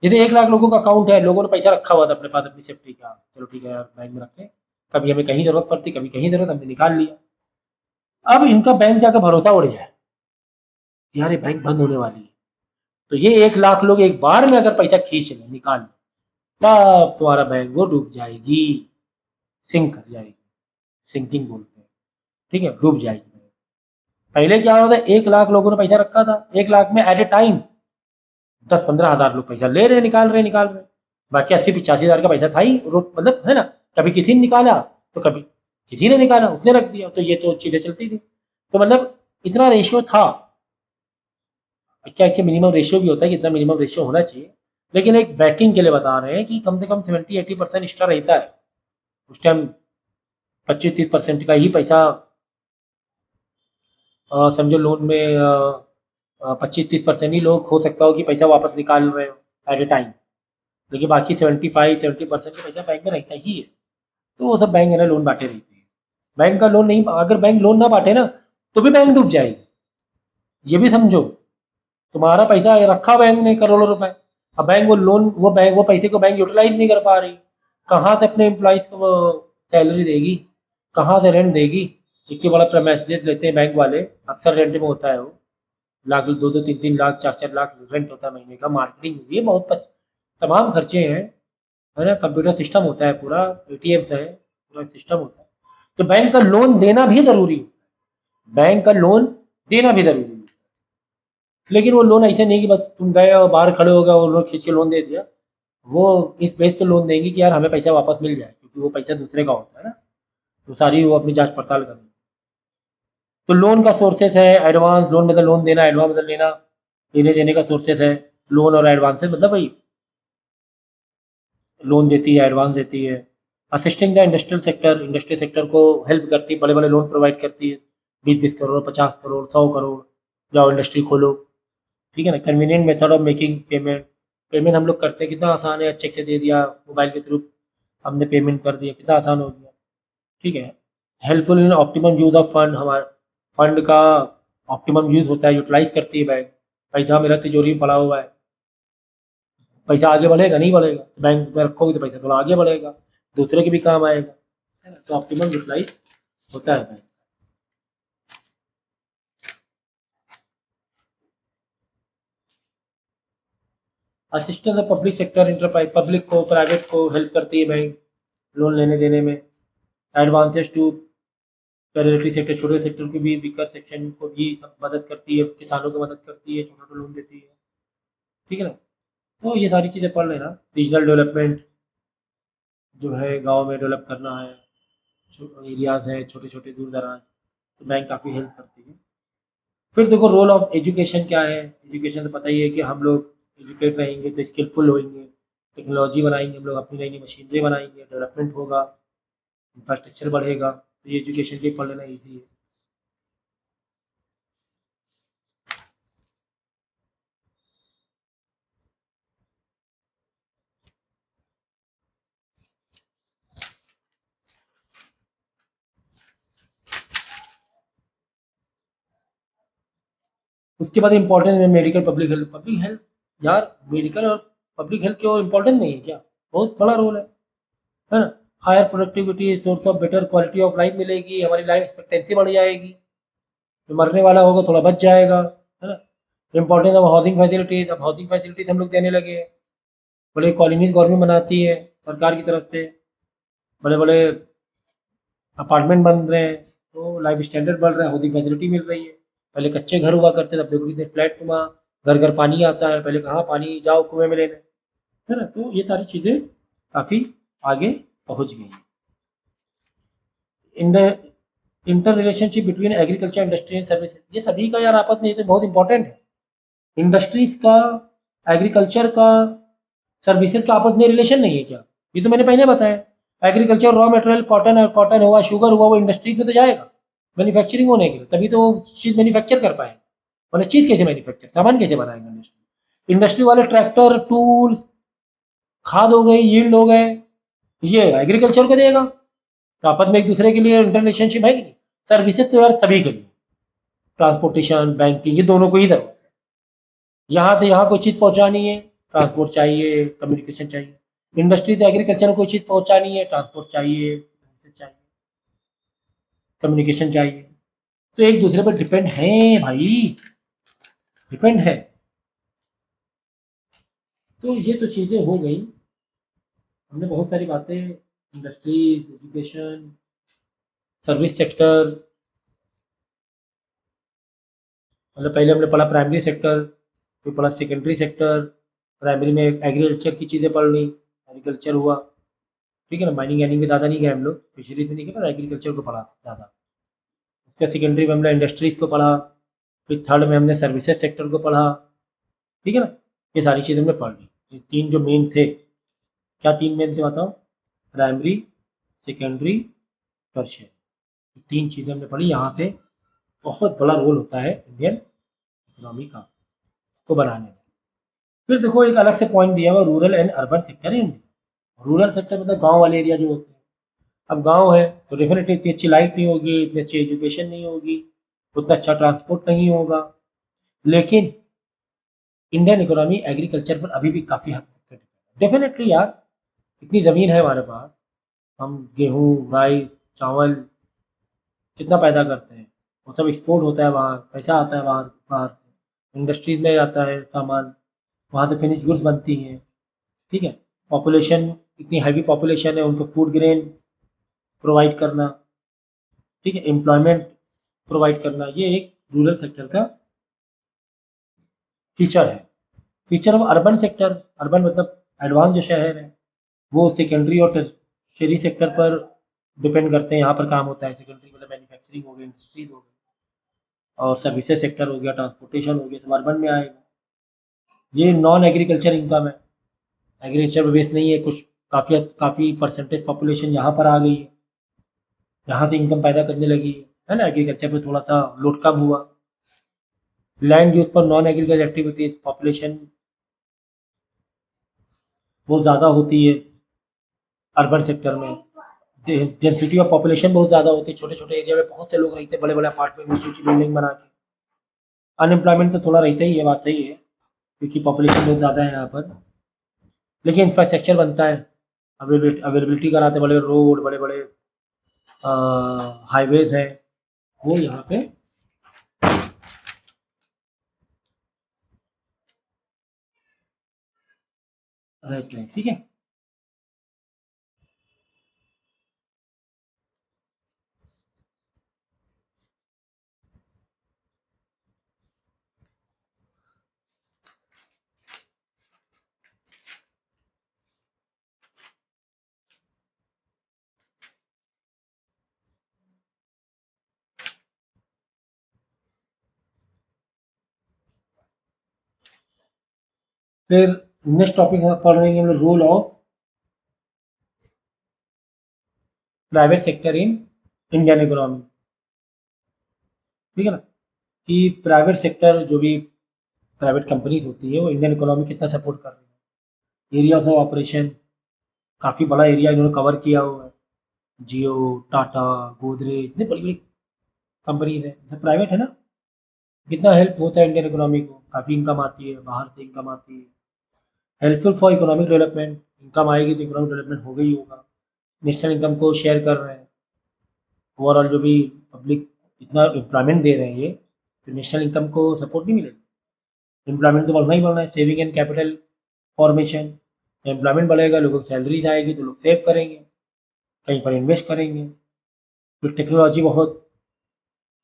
जैसे 1 लाख लोगों का अकाउंट है, लोगों ने पैसा रखा हुआ था अपने पास अपनी सेफ्टी का, चलो ठीक है यार बैंक में रखें, कभी हमें कहीं ज़रूरत पड़ती, कभी कहीं ज़रूरत, हमने निकाल लिया। अब इनका बैंक जाकर भरोसा उड़ जाए, यार ये बैंक बंद होने वाली है, तो ये 1 लाख लोग एक बार में अगर पैसा खींच लें, निकाल लें, तब तुम्हारा बैंक वो डूब जाएगी, सिंक कर जाएगी, सिंकिंग बोलते हैं, ठीक है, डूब जाएगी। पहले क्या होता था, 1 लाख लोगों ने पैसा रखा था, 1 लाख में एट ए टाइम 10-15 हज़ार लोग पैसा ले रहे, निकाल रहे, बाकी 80-85 हज़ार का पैसा था ही, मतलब है ना, कभी किसी ने निकाला, तो कभी किसी ने निकाला, उसने रख दिया, तो ये तो चीज़ें चलती थी। तो मतलब इतना रेशियो था, क्या क्या मिनिमम रेशियो भी होता है कि इतना मिनिमम रेशियो होना चाहिए, लेकिन एक बैकिंग के लिए बता रहे हैं कि कम से कम 70-80% एक्स्ट्रा रहता है उस टाइम, 25-30% का ही पैसा, समझो लोन में 25-30% ही लोग हो सकता हो कि पैसा वापस निकाल रहे हो एट ए टाइम, लेकिन बाकी 75-70% का पैसा बैंक में रहता ही है। तो वो सब बैंक है ना लोन बांटे रहते हैं, बैंक का लोन नहीं, अगर बैंक लोन ना बांटे ना, तो भी बैंक डूब जाएगी, ये भी समझो। तुम्हारा पैसा रखा बैंक ने करोड़ों रुपए, अब बैंक वो पैसे को बैंक यूटिलाइज नहीं कर पा रही, कहाँ से अपने एम्प्लॉयज़ को वो सैलरी देगी, कहाँ से रेंट देगी। इतने बड़ा प्रेमाइसेस लेते हैं बैंक वाले, अक्सर रेंट में होता है वो, लाख 2-2 3-3 लाख 4-4 लाख रेंट होता है महीने का, मार्केटिंग ये बहुत तमाम खर्चे हैं, है ना। कंप्यूटर सिस्टम होता है पूरा, एटीएम्स है, पूरा सिस्टम होता है। तो बैंक का लोन देना भी ज़रूरी है, बैंक का लोन देना भी ज़रूरी है। लेकिन वो लोन ऐसे नहीं कि बस तुम गए और बाहर खड़े हो गए और लोन खींच के लोन दे दिया। वो इस बेस पे लोन देंगे कि यार हमें पैसा वापस मिल जाए, क्योंकि वो पैसा दूसरे का होता है ना, तो सारी वो अपनी जांच पड़ताल करेंगे। तो लोन का सोर्सेस है एडवांस लोन, मतलब लोन देना, एडवांस मतलब लेना, लेने देने का सोर्सेस है लोन और एडवांस मतलब भाई लोन देती है, एडवांस देती है। असिस्टिंग द इंडस्ट्रियल सेक्टर को हेल्प करती है, बड़े बड़े लोन प्रोवाइड करती है, 20-20 करोड़, 50 करोड़, 100 करोड़, जाओ इंडस्ट्री खोलो। ठीक है ना। Convenient method of making payment, payment हम लोग करते हैं, कितना आसान है, चेक से दे दिया, मोबाइल के थ्रू हमने पेमेंट कर दिया, कितना आसान हो गया। ठीक है। Helpful in optimum use of fund, हमारे फंड का ऑप्टिमम यूज़ होता है, यूटिलाइज करती है बैंक। पैसा मेरा तिजोरी में पड़ा हुआ है, पैसा आगे बढ़ेगा नहीं बढ़ेगा, बैंक में रखोगे तो पैसा थोड़ा आगे बढ़ेगा, दूसरे के भी काम आएगा, है ना। तो ऑप्टिमम यूटिलाइज होता है bank. Assistance of public sector enterprise, public को प्राइवेट को हेल्प करती है बैंक लोन लेने देने में। एडवांसेस टू पैरेलटी सेक्टर, छोटे सेक्टर के भी, वीकर सेक्शन को भी सब मदद करती है, किसानों की मदद करती है, छोटा छोटा लोन देती है। ठीक है ना। तो ये सारी चीज़ें पढ़ लेना। रीजनल डेवलपमेंट जो है, गांव में डेवलप करना है, एरियाज है छोटे छोटे दूर दराज, तो बैंक काफ़ी हेल्प करती है। फिर देखो रोल ऑफ एजुकेशन क्या है। एजुकेशन तो पता ही है कि हम लोग एजुकेट रहेंगे तो स्किलफुल होंगे, टेक्नोलॉजी बनाएंगे हम लोग, अपनी नई नई मशीनरी बनाएंगे, डेवलपमेंट होगा, इंफ्रास्ट्रक्चर बढ़ेगा, तो ये एजुकेशन के पढ़ लेना ईजी है। उसके बाद इम्पोर्टेंस में मेडिकल पब्लिक हेल्थ, यार मेडिकल और पब्लिक हेल्थ क्यों इम्पोर्टेंट नहीं है क्या, बहुत बड़ा रोल है ना। Higher productivity, source of better quality of life मिलेगी, हमारी लाइफ एक्सपेक्टेंसी बढ़ जाएगी, जो मरने वाला होगा थोड़ा बच जाएगा, है ना। इम्पोर्टेंस ऑफ हाउसिंग फैसिलिटीज़, अब हाउसिंग फैसिलिटीज़ हम लोग देने लगे हैं, बड़े कॉलोनीज गवर्नमेंट बनाती है सरकार की तरफ से, बड़े बड़े अपार्टमेंट बन रहे हैं, तो लाइफ स्टैंडर्ड बढ़ रहा है, हाउसिंग फैसिलिटी मिल रही है। पहले कच्चे घर हुआ करते थे, अब देखो कितने फ्लैट नुमा, घर घर पानी आता है, पहले कहाँ पानी जाओ कुएं में लेने, है ना। तो ये सारी चीज़ें काफ़ी आगे पहुँच गई हैं। Inter relationship between agriculture industry and service, ये सभी का यार आपस में, ये तो बहुत इंपॉर्टेंट है। इंडस्ट्रीज का, एग्रीकल्चर का, सर्विसेज का आपस में रिलेशन नहीं है क्या, ये तो मैंने पहले बताया। एग्रीकल्चर रॉ मटेरियल, कॉटन हुआ, शुगर हुआ, वो इंडस्ट्रीज में तो जाएगा मैन्युफैक्चरिंग होने के लिए, तभी तो वो चीज़ मैन्युफैक्चर कर पाएंगे, वरना चीज़ कैसे मैन्युफैक्चर, सामान कैसे बनाएंगे इंडस्ट्री। इंडस्ट्री वाले ट्रैक्टर, टूल्स, खाद हो गई, यील्ड हो गए, ये एग्रीकल्चर को देगा, तो आपस में एक दूसरे के लिए इंटर रिलेशनशिप है कि नहीं। सर्विसेज तो यार सभी के लिए, ट्रांसपोर्टेशन, बैंकिंग, ये दोनों को ही जरूरत है। यहाँ से यहाँ कोई चीज़ पहुँचानी है, ट्रांसपोर्ट चाहिए, कम्युनिकेशन चाहिए। इंडस्ट्री से एग्रीकल्चर में कोई चीज़ पहुँचानी है, ट्रांसपोर्ट चाहिए, चाहिए, कम्युनिकेशन चाहिए, तो एक दूसरे पर डिपेंड है भाई, डिपेंड है। तो ये तो चीज़ें हो गई, हमने बहुत सारी बातें, इंडस्ट्रीज, एजुकेशन, सर्विस सेक्टर, मतलब पहले हमने पढ़ा प्राइमरी सेक्टर, फिर पढ़ा सेकेंडरी सेक्टर। प्राइमरी में एग्रीकल्चर की चीज़ें पढ़ ली, एग्रीकल्चर हुआ, ठीक है ना। माइनिंग वाइनिंग में ज़्यादा नहीं गए हम लोग, फिशरीज में नहीं गए, पर एग्रीकल्चर को पढ़ा ज़्यादा। उसके सेकेंडरी में हमने इंडस्ट्रीज़ को पढ़ा, फिर थर्ड में हमने सर्विसेज सेक्टर को पढ़ा, ठीक है ना। ये सारी चीज़ें हमने पढ़ ली। ये तीन जो मेन थे, क्या तीन मेन थे बताओ, प्राइमरी, सेकेंडरी, टर्शियरी, तीन चीज़ें हमने पढ़ी। यहाँ से बहुत बड़ा रोल होता है इंडियन इकोनॉमी का को बनाने में। फिर देखो एक अलग से पॉइंट दिया हुआ, rural and urban sector in. Rural sector मतलब गांव वाले एरिया जो होते हैं। अब गांव है तो डेफिनेटली इतनी अच्छी लाइट नहीं होगी, इतनी अच्छी एजुकेशन नहीं होगी, उतना अच्छा ट्रांसपोर्ट नहीं होगा, लेकिन इंडियन इकोनॉमी एग्रीकल्चर पर अभी भी काफ़ी हद तक डिपेंड है। डेफिनेटली यार, इतनी ज़मीन है हमारे पास, हम गेहूँ, राइस, चावल कितना पैदा करते हैं, वो सब एक्सपोर्ट होता है बाहर, पैसा आता है बाहर बाहर से, इंडस्ट्रीज़ में आता है सामान, वहाँ से फिनिश गुड्स बनती हैं, ठीक है? पॉपुलेशन, इतनी हैवी पॉपुलेशन है, उनको फूड ग्रेन प्रोवाइड करना, ठीक है? एम्प्लॉयमेंट प्रोवाइड करना, ये एक रूरल सेक्टर का फीचर है। Feature of urban sector, urban मतलब एडवांस जो शहर है, वो सेकेंडरी और टर्शियरी सेक्टर पर डिपेंड करते हैं, यहाँ पर काम होता है। सेकेंडरी मतलब मैन्युफैक्चरिंग हो गई, इंडस्ट्रीज हो गई, और सर्विसेज सेक्टर हो गया, ट्रांसपोर्टेशन हो गया, सब अर्बन में आएगा। ये नॉन एग्रीकल्चर इनकम है, एग्रीकल्चर पर बेस नहीं है, कुछ काफ़ी परसेंटेज पॉपुलेशन यहाँ पर आ गई है, यहाँ से इनकम पैदा करने लगी है ना? एग्रीकल्चर पे थोड़ा सा लोड कम हुआ। लैंड यूज पर नॉन एग्रीकल्चर एक्टिविटीज, पॉपुलेशन बहुत ज़्यादा होती है अर्बन सेक्टर में, डेंसिटी ऑफ पॉपुलेशन बहुत ज़्यादा होती है, छोटे छोटे एरिया में बहुत से लोग रहते हैं, बड़े बड़े अपार्टमेंट, ऊंची ऊंची बिल्डिंग बना के। अनएम्प्लॉयमेंट तो थोड़ा रहता ही है, बात सही है, क्योंकि पॉपुलेशन बहुत ज़्यादा है यहाँ पर, लेकिन इंफ्रास्ट्रक्चर बनता है, अवेलेबिलिटी कराते हैं, बड़े रोड, बड़े बड़े हाईवेज हैं, वो यहाँ पे रहते हैं, ठीक है? फिर नेक्स्ट टॉपिक पढ़ रहे हैं हम लोग, role of private sector in Indian economy, ठीक है ना? कि प्राइवेट सेक्टर, जो भी प्राइवेट कंपनीज होती है, वो इंडियन इकोनॉमी कितना सपोर्ट कर रही है। एरिया ऑफ ऑपरेशन, काफ़ी बड़ा एरिया इन्होंने कवर किया हुआ है। जियो, टाटा, गोदरेज, इतनी बड़ी बड़ी कंपनीज हैं, जैसे प्राइवेट है ना, कितना हेल्प होता है इंडियन इकोनॉमी को, काफ़ी इनकम आती है, बाहर से इनकम आती है। Helpful for economic development, income आएगी तो इकोनॉमिक डेवलपमेंट होगा ही होगा। नेशनल इनकम को शेयर कर रहे हैं, ओवरऑल जो भी पब्लिक इतना एम्प्लॉयमेंट दे रहे हैं ये, तो नेशनल इनकम को सपोर्ट नहीं मिलेगी। एम्प्लॉयमेंट तो बढ़ना ही बढ़ना है, saving and capital formation, employment बढ़ेगा, लोगों की सैलरीज आएगी तो लोग सेव करेंगे, कहीं पर इन्वेस्ट करेंगे। फिर टेक्नोलॉजी बहुत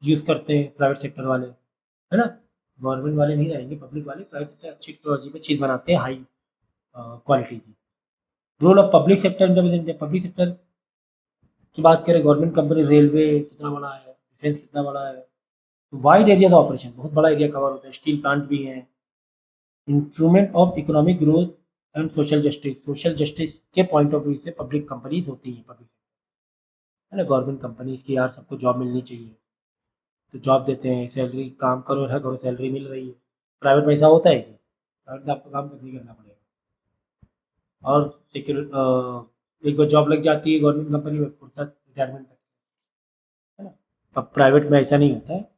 यूज़ करते हैं प्राइवेट सेक्टर वाले, है ना? गवर्नमेंट वाले नहीं रहेंगे, पब्लिक वाले, प्राइवेट सेक्टर अच्छी टेक्नोलॉजी पे चीज़ बनाते हैं, हाई क्वालिटी की। Role of public sector in public sector की बात करें, गवर्नमेंट कंपनी, रेलवे कितना बड़ा है, डिफेंस कितना बड़ा है, वाइड एरिया का ऑपरेशन, बहुत बड़ा एरिया कवर होता है, स्टील प्लांट भी हैं। Instrument of economic growth and social justice, social justice के पॉइंट ऑफ व्यू से पब्लिक कंपनीज होती हैं, पब्लिक है ना? गवर्नमेंट कंपनीज की यार सबको जॉब मिलनी चाहिए, तो जॉब देते हैं, सैलरी, काम करो ना करो सैलरी मिल रही है। प्राइवेट में ऐसा होता है कि प्राइवेट में आपको काम करके करना पड़ेगा, और एक बार जॉब लग जाती है गवर्नमेंट कंपनी में, फुर्सत रिटायरमेंट तक, है ना? अब प्राइवेट में ऐसा नहीं होता है,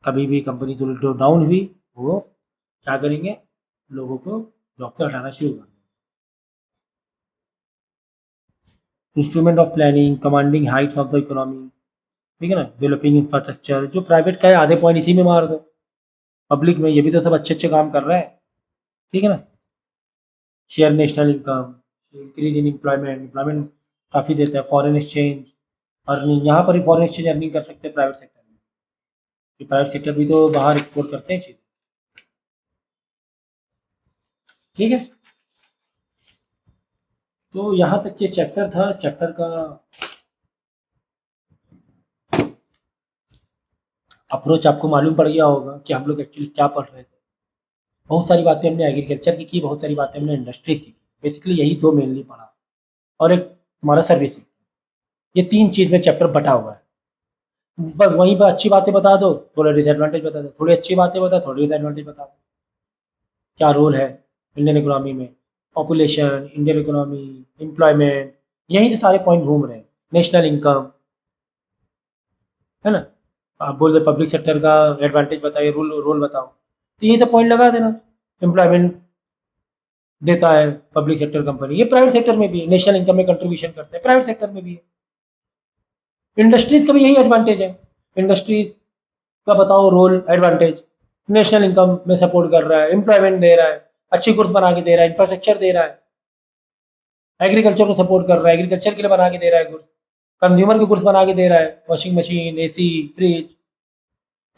कभी भी कंपनी जो डाउन हुई, वो क्या करेंगे, लोगों को जॉब से हटाना शुरू कर देंगे। Instrument of planning, commanding Heights of the economy, ठीक है ना? डेवलपिंग इंफ्रास्ट्रक्चर, जो प्राइवेट का है आधे पॉइंट इसी में मार दो, पब्लिक में ये भी तो सब अच्छे अच्छे काम कर रहे हैं, ठीक है ना? Share national income, increase in employment, employment काफ़ी देता है, फॉरेन एक्सचेंज अर्निंग, यहाँ पर ही फॉरेन एक्सचेंज अर्निंग कर सकते हैं प्राइवेट सेक्टर में, कि प्राइवेट सेक्टर भी तो बाहर एक्सपोर्ट करते हैं चीज़, ठीक है? तो यहाँ तक ये चैप्टर था, चैप्टर का अप्रोच आपको मालूम पड़ गया होगा कि हम लोग एक्चुअली क्या पढ़ रहे थे। बहुत सारी बातें हमने एग्रीकल्चर की बहुत सारी बातें हमने इंडस्ट्रीज की, बेसिकली यही दो मेनली पढ़ा, और एक हमारा सर्विस, ये तीन चीज़ में चैप्टर बटा हुआ है। बस वहीं पर अच्छी बातें बता दो, थोड़े डिसएडवांटेज बता दो, थोड़ी अच्छी बातें बता, थोड़ी डिसएडवांटेज बता दो, क्या रोल है इंडियन इकोनॉमी में, पॉपुलेशन, इंडियन इकोनॉमी, एम्प्लॉयमेंट, यहीं से सारे पॉइंट घूम रहे हैं, नेशनल इनकम, है ना? आप बोल रहे पब्लिक सेक्टर का एडवांटेज बताइए, रोल रोल बताओ, तो यही सब पॉइंट लगा देना, एम्प्लॉयमेंट देता है पब्लिक सेक्टर कंपनी, ये प्राइवेट सेक्टर में भी है, नेशनल इनकम में कंट्रीब्यूशन करते हैं, प्राइवेट सेक्टर में भी है। इंडस्ट्रीज का भी यही एडवांटेज है, इंडस्ट्रीज का बताओ रोल एडवांटेज, नेशनल इनकम में सपोर्ट कर रहा है, एम्प्लॉयमेंट दे रहा है, अच्छी गुड्स बना के दे रहा है, इंफ्रास्ट्रक्चर दे रहा है, एग्रीकल्चर को सपोर्ट कर रहा है, एग्रीकल्चर के लिए बना के दे रहा है गुड्स, कंज्यूमर के गुड्स बना के दे रहा है, वॉशिंग मशीन, एसी, फ्रिज।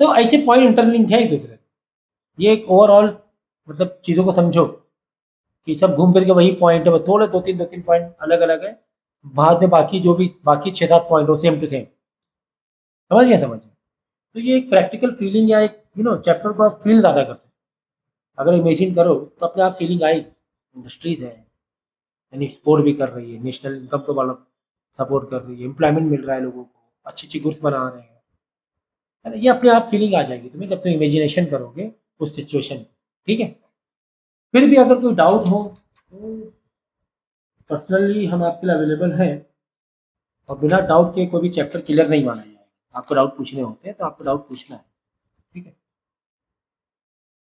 तो ऐसे पॉइंट इंटरलिंक है एक दूसरे, ये एक ओवरऑल मतलब चीज़ों को समझो कि सब घूम फिर के वही पॉइंट है, बस थोड़े दो तीन पॉइंट अलग अलग है, बाद में बाकी जो भी बाकी 6-7 पॉइंट हो सेम टू सेम। समझ गए? समझ गए? तो ये एक प्रैक्टिकल फीलिंग या एक चैप्टर को आप फील ज़्यादा कर सकते हैं। अगर इमेजिन करो तो अपने आप फीलिंग आई, इंडस्ट्रीज है यानी एक्सपोर्ट भी कर रही है, नेशनल इनकम को वाला सपोर्ट कर रही है, एम्प्लॉयमेंट मिल रहा है लोगों को, अच्छी अच्छी गुड्स बना रहे हैं, है ना? ये अपने आप फीलिंग आ जाएगी तुम्हें जब तुम इमेजिनेशन करोगे उस सिचुएशन में। ठीक है? फिर भी अगर कोई डाउट हो तो पर्सनली हम आपके लिए अवेलेबल हैं, और बिना डाउट के कोई भी चैप्टर क्लियर नहीं माना जाएगा। आपको डाउट पूछने होते हैं तो आपको डाउट पूछना है। ठीक है?